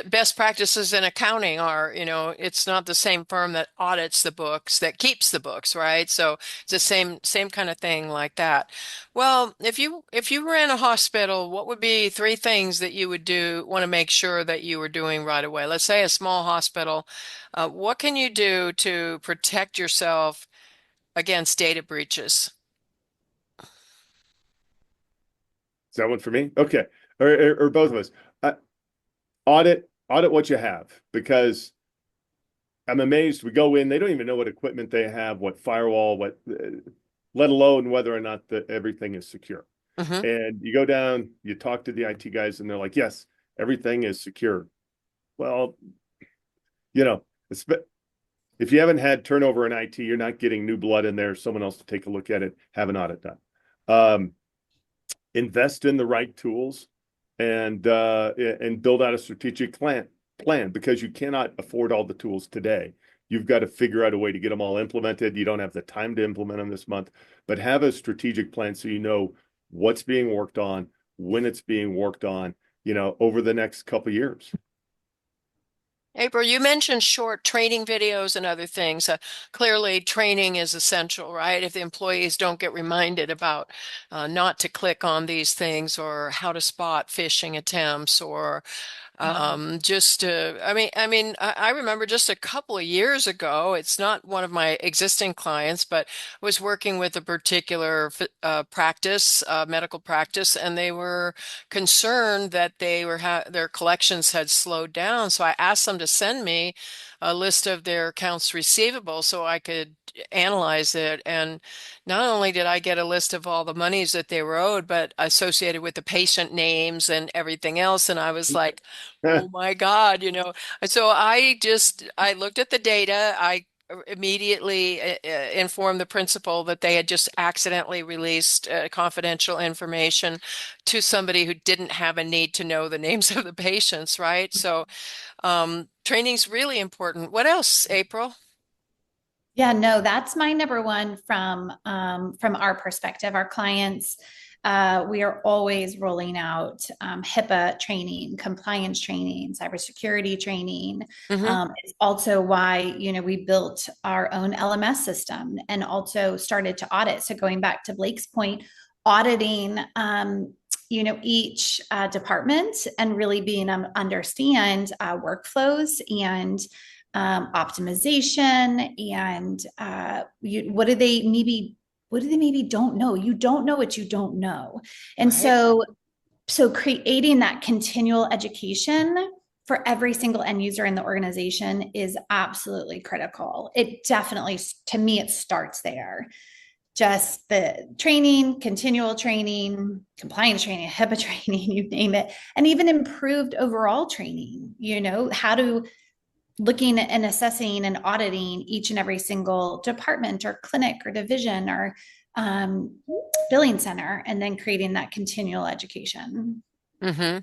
best practices in accounting are, it's not the same firm that audits the books that keeps the books, right? So it's the same kind of thing like that. Well, if you ran a hospital, what would be three things that you would want to make sure that you were doing right away? Let's say a small hospital. What can you do to protect yourself against data breaches? Is that one for me? Okay. Or both of us. Audit what you have, because I'm amazed. We go in, they don't even know what equipment they have, what firewall, let alone whether or not everything is secure. Hmm. And you go down, you talk to the IT guys, and they're like, yes, everything is secure. Well, you know, if you haven't had turnover in IT, you're not getting new blood in there, someone else to take a look at it, have an audit done. Invest in the right tools and build out a strategic plan, because you cannot afford all the tools today. You've got to figure out a way to get them all implemented. You don't have the time to implement them this month, but have a strategic plan so you know what's being worked on, when it's being worked on, over the next couple of years. April, you mentioned short training videos and other things. Clearly, training is essential, right? If the employees don't get reminded about not to click on these things or how to spot phishing attempts or I remember just a couple of years ago, it's not one of my existing clients, but was working with a particular medical practice, and they were concerned that their collections had slowed down. So I asked them to send me a list of their accounts receivable so I could analyze it. And not only did I get a list of all the monies that they were owed, but associated with the patient names and everything else. And I was like, oh my God. And so I looked at the data. I immediately informed the principal that they had just accidentally released confidential information to somebody who didn't have a need to know the names of the patients, right? So training's really important. What else, April? Yeah, no, that's my number one from our perspective. Our clients, we are always rolling out HIPAA training, compliance training, cybersecurity training. Hmm. It's also why we built our own LMS system and also started to audit. So going back to Blake's point, auditing. Each department and really being understand workflows and optimization and what do they maybe don't know. You don't know what you don't know. And Right. so creating that continual education for every single end user in the organization is absolutely critical. It definitely, to me, it starts there. Just the training, continual training, compliance training, HIPAA training, you name it, and even improved overall training, how to looking and assessing and auditing each and every single department or clinic or division or um, billing center, and then creating that continual education. Hmm.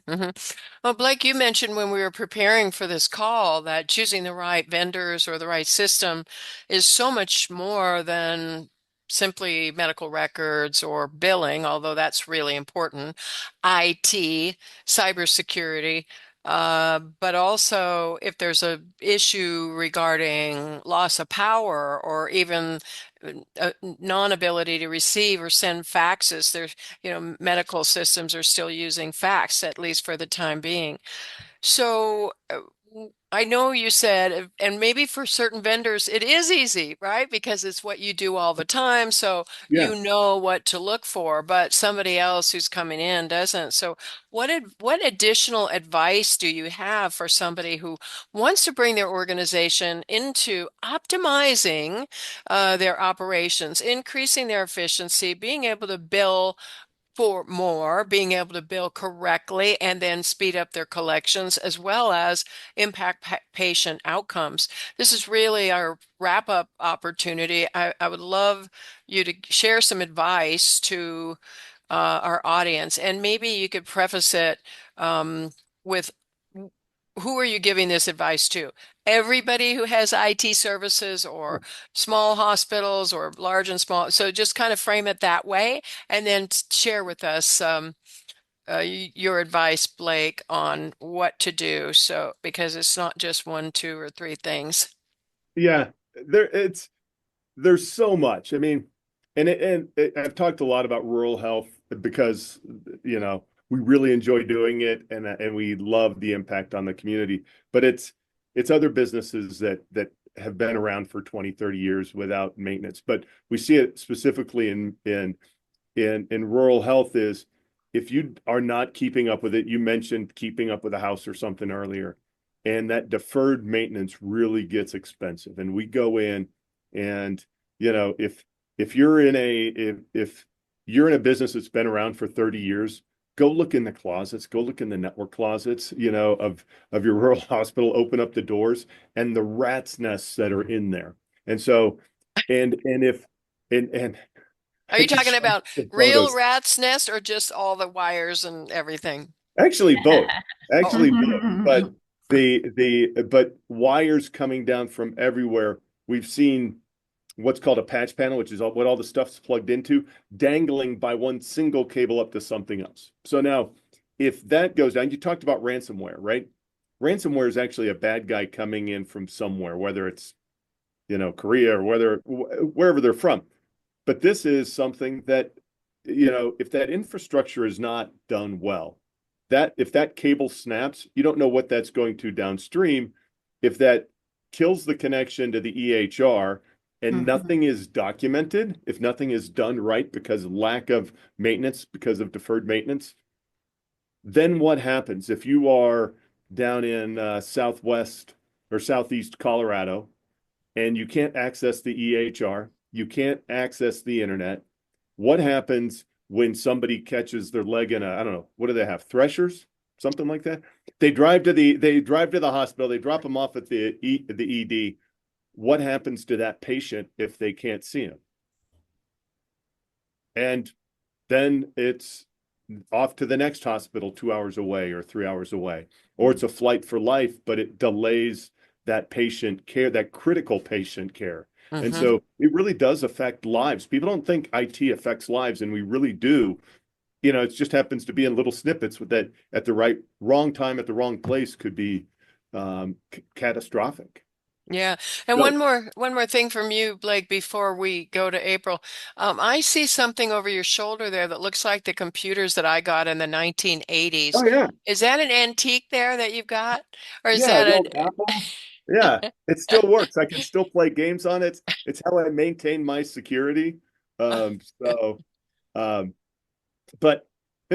Well, Blake, you mentioned when we were preparing for this call that choosing the right vendors or the right system is so much more than simply medical records or billing, although that's really important. IT, cybersecurity, but also if there's a issue regarding loss of power or even non-ability to receive or send faxes, there's medical systems are still using fax, at least for the time being. So I know you said, and maybe for certain vendors, it is easy, right? Because it's what you do all the time. So Yeah. you know what to look for, but somebody else who's coming in doesn't. So what additional advice do you have for somebody who wants to bring their organization into optimizing their operations, increasing their efficiency, being able to bill for more, being able to bill correctly and then speed up their collections as well as impact patient outcomes. This is really our wrap-up opportunity. I would love you to share some advice to our audience, and maybe you could preface it with who are you giving this advice to? Everybody who has IT services or small hospitals or large and small. So just kind of frame it that way and then share with us your advice, Blake, on what to do. So, because it's not just one, two, or three things. Yeah, there's so much. I mean, I've talked a lot about rural health because we really enjoy doing it, and we love the impact on the community. But it's other businesses that have been around for 20, 30 years without maintenance. But we see it specifically in rural health is if you are not keeping up with it. You mentioned keeping up with a house or something earlier, and that deferred maintenance really gets expensive. And we go in and if you're in if you're in a business that's been around for 30 years, go look in the closets, go look in the network closets, of your rural hospital, open up the doors and the rat's nests that are in there. And so, and if, and Are I you could talking show you about the real photos. rat's nest or just all the wires and everything? Actually, both. Oh, Actually, both. But but wires coming down from everywhere. We've seen what's called a patch panel, which is what all the stuff's plugged into, dangling by one single cable up to something else. So now, if that goes down, you talked about ransomware, right? Ransomware is actually a bad guy coming in from somewhere, whether it's Korea or wherever they're from. But this is something that if that infrastructure is not done well, that if that cable snaps, you don't know what that's going to downstream. If that kills the connection to the EHR and nothing is documented, if nothing is done right because of lack of maintenance, because of deferred maintenance, then what happens if you are down in southwest or southeast Colorado and you can't access the EHR, you can't access the internet? What happens when somebody catches their leg in I don't know, what do they have? Threshers? Something like that. They drive to the hospital, they drop them off at the ED. What happens to that patient if they can't see him? And then it's off to the next hospital 2 hours away or 3 hours away, or it's a flight for life, but it delays that patient care, that critical patient care. And mm-hmm. so it really does affect lives. People don't think IT affects lives, and we really do. It just happens to be in little snippets with that at the wrong time at the wrong place could be catastrophic. Yeah. And So, one more thing from you, Blake, before we go to April. I see something over your shoulder there that looks like the computers that I got in the 1980s. oh yeah, Is that an antique there that you've got? Or is yeah, that the old Apple. Yeah, it still works. I can still play games on it. It's how I maintain my security. So, um, but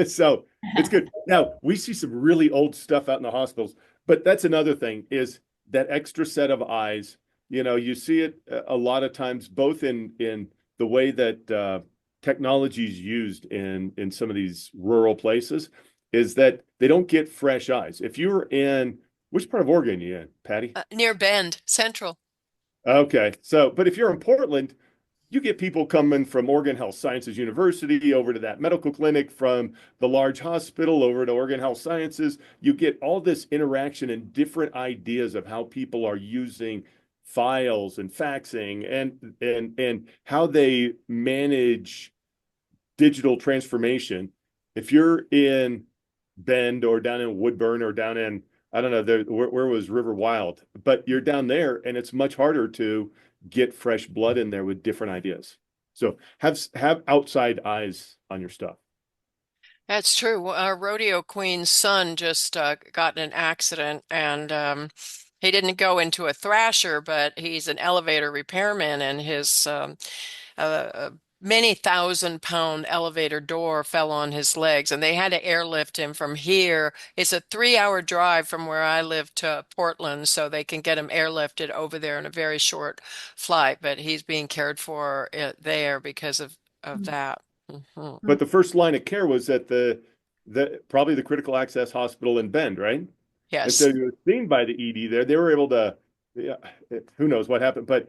so it's good. Now we see some really old stuff out in the hospitals, but that's another thing is that extra set of eyes. You see it a lot of times, both in the way that technology is used in some of these rural places, is that they don't get fresh eyes. If you're in which part of Oregon are you in, Patty? near Bend, Central? Okay, so but if you're in Portland, you get people coming from Oregon Health Sciences University over to that medical clinic, from the large hospital over to Oregon Health Sciences. You get all this interaction and different ideas of how people are using files and faxing and how they manage digital transformation. If you're in Bend or down in Woodburn or down in, I don't know, where was River Wild, but you're down there and it's much harder to get fresh blood in there with different ideas. So have outside eyes on your stuff. That's true. Our rodeo queen's son just got in an accident, and he didn't go into a thrasher, but he's an elevator repairman, and his many thousand pound elevator door fell on his legs, and they had to airlift him from here. It's a 3 hour drive from where I live to Portland, so they can get him airlifted over there in a very short flight, but he's being cared for there because of that. Mhm. But the first line of care was at the probably the critical access hospital in Bend, right? And so Yes. you were seen by the ED there. They were able to, yeah, who knows what happened, but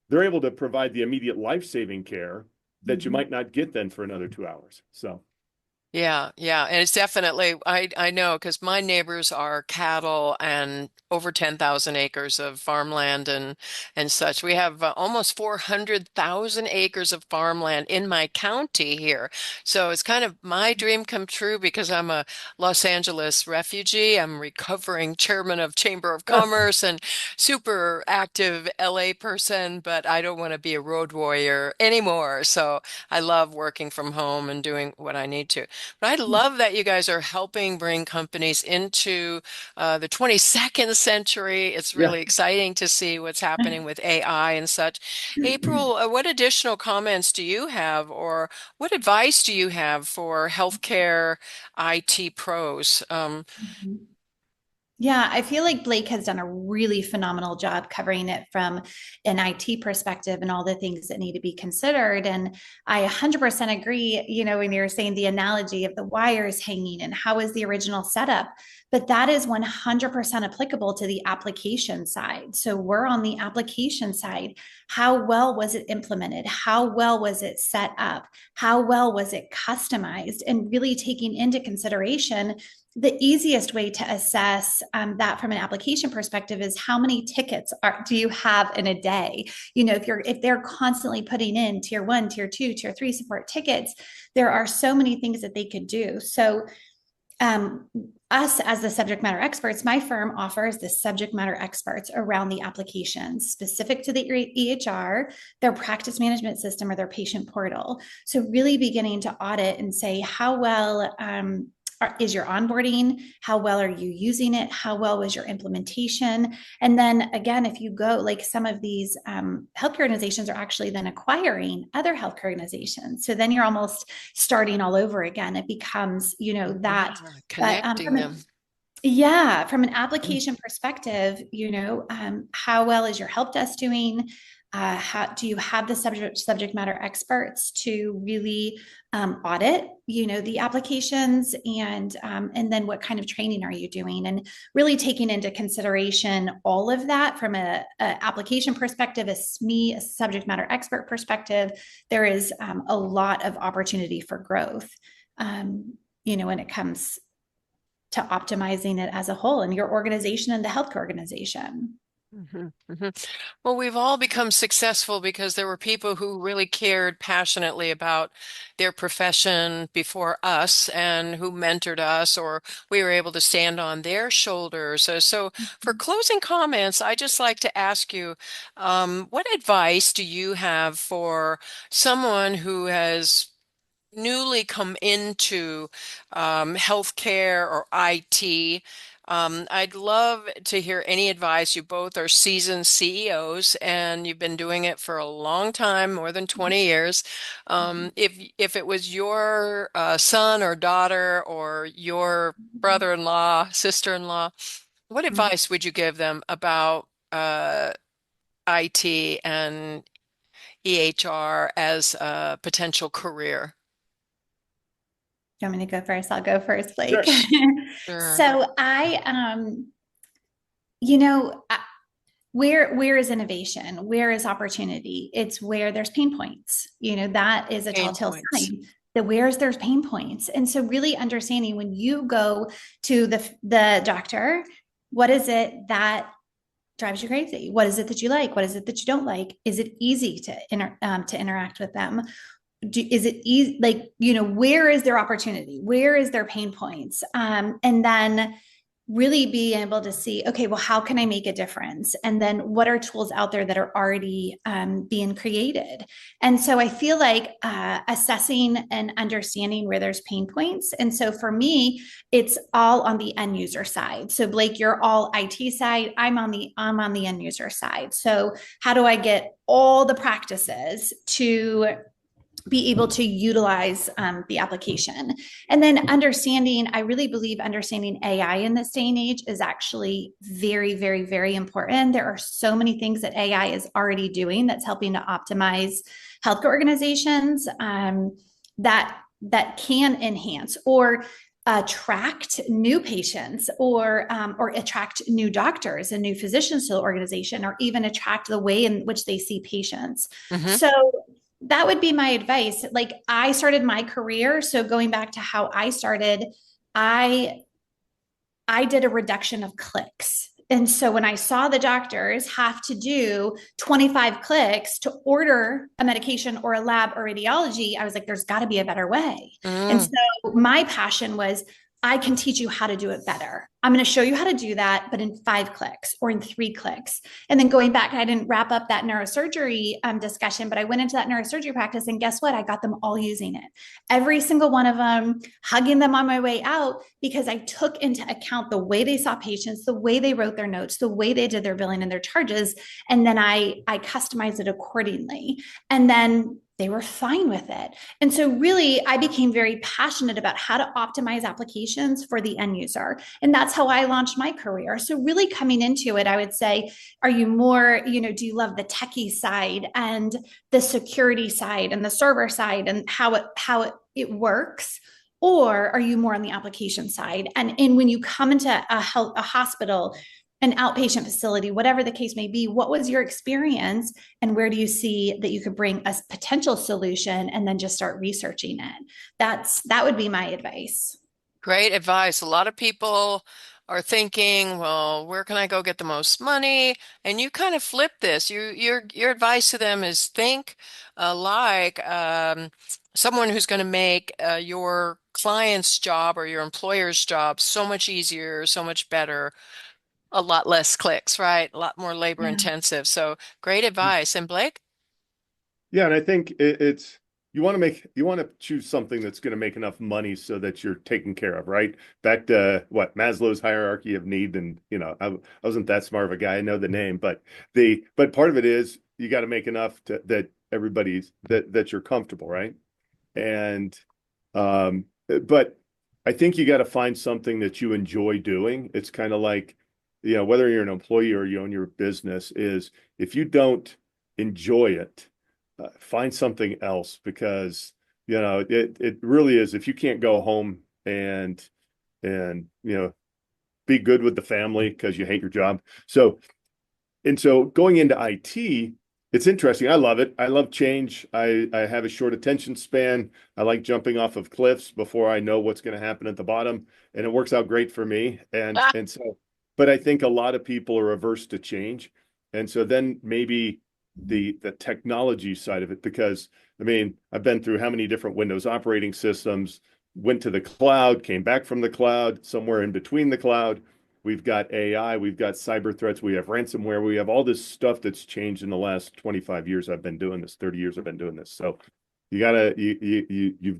they're able to provide the immediate life-saving care that you Mhm. might not get then for another 2 hours. So, Yeah, yeah. And it's definitely, I know because my neighbors are cattle and over 10,000 acres of farmland and such. We have almost 400,000 acres of farmland in my county here. So it's kind of my dream come true because I'm a Los Angeles refugee. I'm recovering chairman of Chamber of Commerce and super active LA person, but I don't want to be a road warrior anymore. So I love working from home and doing what I need to. But I love that you guys are helping bring companies into the 22nd century. It's yeah. really exciting to see what's happening with AI and such. April, what additional comments do you have, or what advice do you have for healthcare IT pros? Mhm. Yeah, I feel like Blake has done a really phenomenal job covering it from an IT perspective and all the things that need to be considered. And I 100% agree, when you're saying the analogy of the wires hanging and how is the original setup, but that is 100% applicable to the application side. So we're on the application side. How well was it implemented? How well was it set up? How well was it customized? And really taking into consideration the easiest way to assess that from an application perspective is how many tickets do you have in a day. If they're constantly putting in tier 1, tier 2, tier 3 support tickets, there are so many things that they could do. So us as the subject matter experts, my firm offers the subject matter experts around the applications specific to the EHR, their practice management system, or their patient portal. So really beginning to audit and say how well is your onboarding? How well are you using it? How well was your implementation? And then again, if you go, like some of these healthcare organizations are actually then acquiring other healthcare organizations. So then you're almost starting all over again. It becomes, that. Yeah, But connecting them. yeah, from an application perspective, how well is your help desk doing? How do you have the subject matter experts to really audit, the applications, and then what kind of training are you doing? And really taking into consideration all of that from a application perspective, as me, a subject matter expert perspective, there is a lot of opportunity for growth. When it comes to optimizing it as a whole in your organization and the healthcare organization. Mhm, mhm. Well, we've all become successful because there were people who really cared passionately about their profession before us and who mentored us, or we were able to stand on their shoulders. So for closing comments, I just like to ask you, what advice do you have for someone who has newly come into healthcare or IT? I'd love to hear any advice. You both are seasoned CEOs and you've been doing it for a long time, more than 20 years. If it was your son or daughter or your brother-in-law, sister-in-law, what advice would you give them about IT and EHR as a potential career? You want me to go first? I'll go first, Blake. Sure. Sure. So you know, where is innovation? Where is opportunity? It's where there's pain points. That is a Pain telltale points. sign that where's there's pain points. And so really understanding when you go to the doctor, what is it that drives you crazy? What is it that you like? What is it that you don't like? Is it easy to interact with them? Is it easy? Like, where is their opportunity? Where is their pain points? And then really be able to see, okay, well, how can I make a difference? And then what are tools out there that are already being created? And so I feel like assessing and understanding where there's pain points. And so for me, it's all on the end user side. So Blake, you're all IT side. I'm on the end user side. So how do I get all the practices to be able to utilize the application? And then I really believe understanding AI in this day and age is actually very, very, very important. There are so many things that AI is already doing that's helping to optimize healthcare organizations. that can enhance or attract new patients or attract new doctors and new physicians to the organization, or even attract the way in which they see patients. Hmm. So that would be my advice. Like, I started my career, so going back to how I started, I I did a reduction of clicks. And so when I saw the doctors have to do 25 clicks to order a medication or a lab or radiology, I was like, there's got to be a better way. And Mm. so my passion was, I can teach you how to do it better. I'm going to show you how to do that, but in 5 clicks or in 3 clicks. And then going back, I didn't wrap up that neurosurgery discussion, but I went into that neurosurgery practice, and guess what? I got them all using it. Every single one of them, hugging them on my way out, because I took into account the way they saw patients, the way they wrote their notes, the way they did their billing and their charges. And then I customized it accordingly. And then they were fine with it. And so really, I became very passionate about how to optimize applications for the end user. And that's how I launched my career. So really coming into it, I would say, are you more, do you love the techie side and the security side and the server side and how it works? Or are you more on the application side? And when you come into a hospital, an outpatient facility, whatever the case may be, what was your experience, and where do you see that you could bring a potential solution, and then just start researching it? That would be my advice. Great advice. A lot of people are thinking, well, where can I go get the most money? And you kind of flip this. Your advice to them is think like someone who's going to make your client's job or your employer's job so much easier, so much better, a lot less clicks, right? A lot more labor Yeah. intensive. So great advice. And Blake? Yeah, and I think it's you want to choose something that's going to make enough money so that you're taken care of, right? Back to what Maslow's hierarchy of need, and I wasn't that smart of a guy. I know the name, but part of it is you got to make enough that everybody's that you're comfortable, right? And but I think you got to find something that you enjoy doing. It's kind of like, whether you're an employee or you own your business, is if you don't enjoy it, find something else, because it really is, if you can't go home and be good with the family because you hate your job. So going into IT, it's interesting. I love it. I love change. I have a short attention span. I like jumping off of cliffs before I know what's going to happen at the bottom, and it works out great for me. But I think a lot of people are averse to change, and so then maybe the technology side of it, because I mean, I've been through how many different Windows operating systems, went to the cloud, came back from the cloud, somewhere in between the cloud. We've got AI, we've got cyber threats, we have ransomware, we have all this stuff that's changed in the last 25 years I've been doing this, 30 years I've been doing this. So you've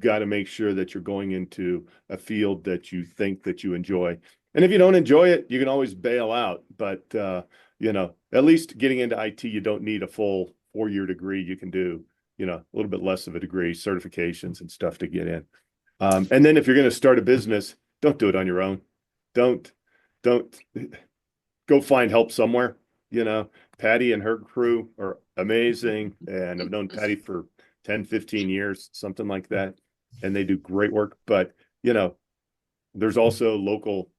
got to make sure that you're going into a field that you think that you enjoy. And if you don't enjoy it, you can always bail out. But at least getting into IT, you don't need a full 4-year degree. You can do, a little bit less of a degree, certifications and stuff to get in. And then if you're going to start a business, don't do it on your own. Don't don't go find help somewhere. Patty and her crew are amazing, and I've known Patty for 10, 15 years, something like that, and they do great work. But there's also local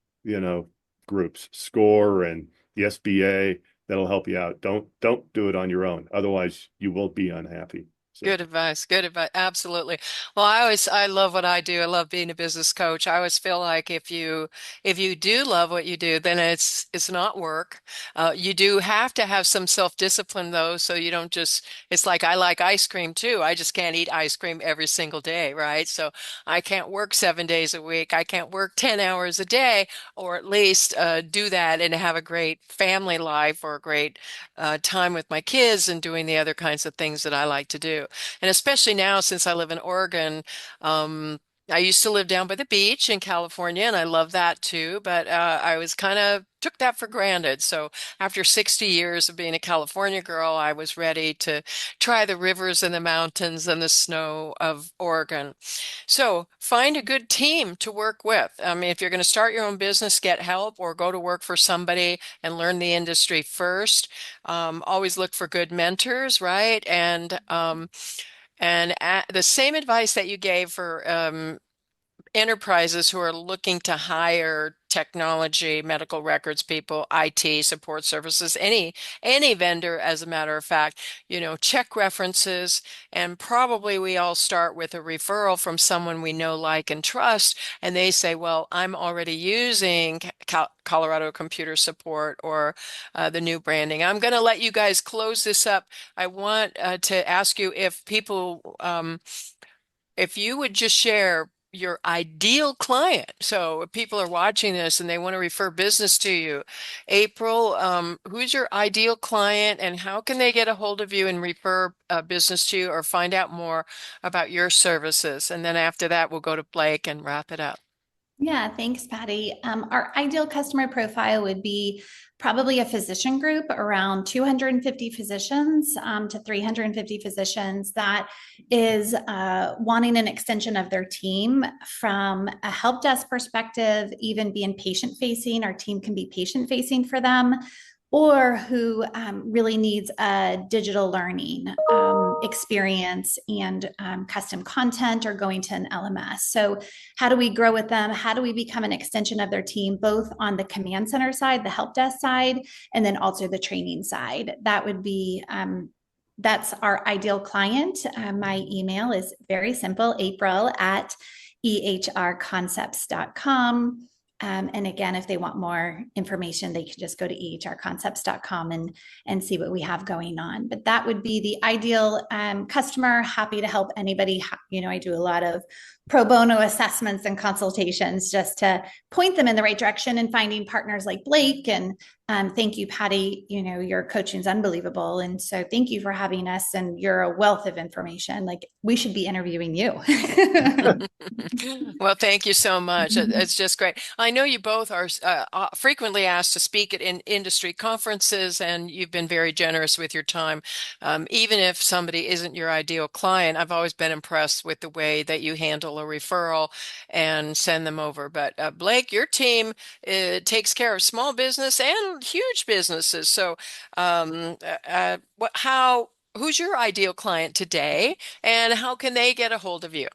groups, SCORE and the SBA, that'll help you out. Don't do it on your own, otherwise you will be unhappy. So Good advice. Good advice. Absolutely. Well, I love what I do. I love being a business coach. I always feel like if you do love what you do, then it's not work. You do have to have some self-discipline though, so you don't just, it's like I like ice cream too. I just can't eat ice cream every single day, right? So I can't work 7 days a week. I can't work 10 hours a day, or at least do that and have a great family life or a great time with my kids and doing the other kinds of things that I like to do. And especially now, since I live in Oregon, I used to live down by the beach in California, and I love that too. But I was kind of took that for granted. So after 60 years of being a California girl, I was ready to try the rivers and the mountains and the snow of Oregon. So find a good team to work with. I mean, if you're going to start your own business, get help or go to work for somebody and learn the industry first. Always look for good mentors, right? And And the same advice that you gave for enterprises who are looking to hire technology, medical records people, IT support services, any vendor, as a matter of fact, check references, and probably we all start with a referral from someone we know, like, and trust, and they say, "Well, I'm already using Colorado Computer Support or the new branding." I'm going to let you guys close this up. I want to ask you if if you would just share your ideal client. So if people are watching this and they want to refer business to you, April, who's your ideal client and how can they get a hold of you and refer business to you or find out more about your services? And then after that, we'll go to Blake and wrap it up. Yeah, thanks, Patty. Our ideal customer profile would be probably a physician group around 250 physicians to 350 physicians that is wanting an extension of their team from a help desk perspective, even being patient facing. Our team can be patient facing for them, or who really needs a digital learning experience and custom content or going to an LMS. So how do we grow with them? How do we become an extension of their team, both on the command center side, the help desk side, and then also the training side? That would be that's our ideal client. My email is very simple, April at ehrconcepts.com. And again, if they want more information, they can just go to ehrconcepts.com and see what we have going on. But that would be the ideal customer. Happy to help anybody. I do a lot of pro bono assessments and consultations just to point them in the right direction and finding partners like Blake. And thank you, Patty. Your coaching is unbelievable. And so thank you for having us. And you're a wealth of information. Like, we should be interviewing you. Well, thank you so much. It's just great. I know you both are frequently asked to speak at industry conferences, and you've been very generous with your time. Even if somebody isn't your ideal client, I've always been impressed with the way that you handle a referral and send them over. But Blake, your team takes care of small business and huge businesses. So, who's your ideal client today, and how can they get a hold of you?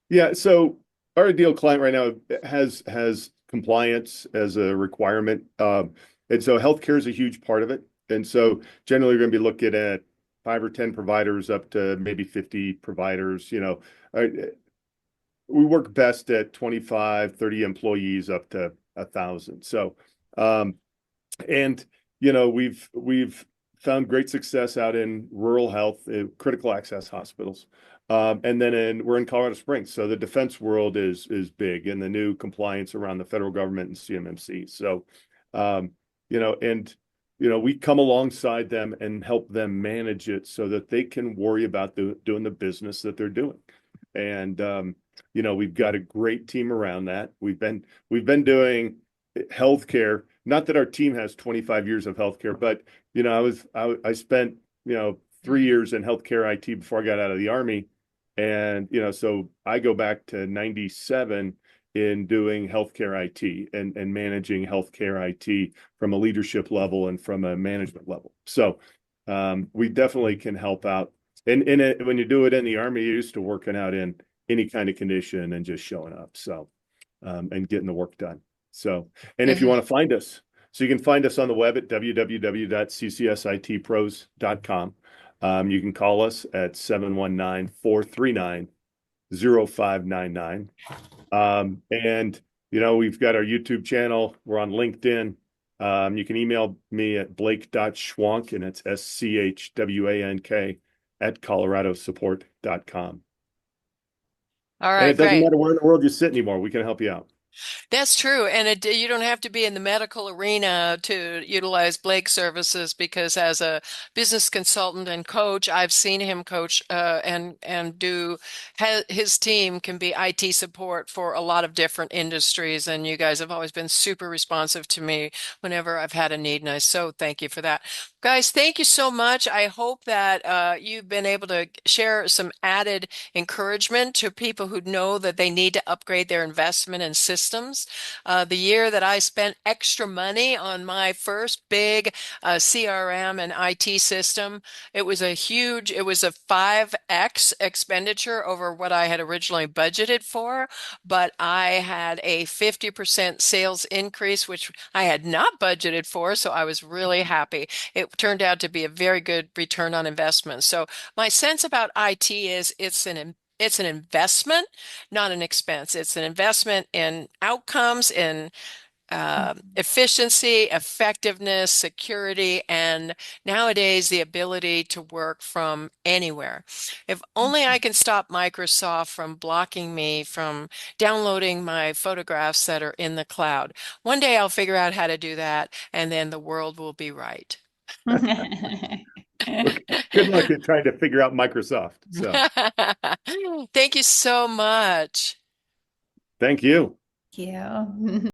Yeah, so our ideal client right now has compliance as a requirement, and so healthcare is a huge part of it. And so generally, we're going to be looking at 5 or 10 providers up to maybe 50 providers. Uh, we work best at 25, 30 employees up to 1,000. So, and we've found great success out in rural health, critical access hospitals. And then we're in Colorado Springs, so the defense world is big, and the new compliance around the federal government and CMMC. So, we come alongside them and help them manage it so that they can worry about doing the business that they're doing. And we've got a great team around that. We've been doing healthcare. Not that our team has 25 years of healthcare, but I spent 3 years in healthcare IT before I got out of the Army. And, so I go back to 97 in doing healthcare IT and managing healthcare IT from a leadership level and from a management level. So we definitely can help out. And when you do it in the Army, you're used to working out in any kind of condition and just showing up. So, and getting the work done. So, and if you want to find us, so you can find us on the web at www.ccsitpros.com. You can call us at 719-439-0599. And, we've got our YouTube channel. We're on LinkedIn. You can email me at blake.schwank, and it's SCHWANK at coloradosupport.com. All And right, it doesn't great. matter where in the world you sit anymore. We can help you out. That's true. And you don't have to be in the medical arena to utilize Blake's services, because as a business consultant and coach, I've seen him coach and do his team can be IT support for a lot of different industries. And you guys have always been super responsive to me whenever I've had a need. And I so thank you for that. Guys, thank you so much. I hope that you've been able to share some added encouragement to people who know that they need to upgrade their investment and systems systems. The year that I spent extra money on my first big CRM and IT system, it was a 5x expenditure over what I had originally budgeted for, but I had a 50% sales increase, which I had not budgeted for, so I was really happy. It turned out to be a very good return on investment. So my sense about IT is it's an investment, not an expense. It's an investment in outcomes, in efficiency, effectiveness, security, and nowadays the ability to work from anywhere. If only I can stop Microsoft from blocking me from downloading my photographs that are in the cloud. One day I'll figure out how to do that, and then the world will be right. Well, good luck at trying to figure out Microsoft. So Thank you so much. thank you. Thank you.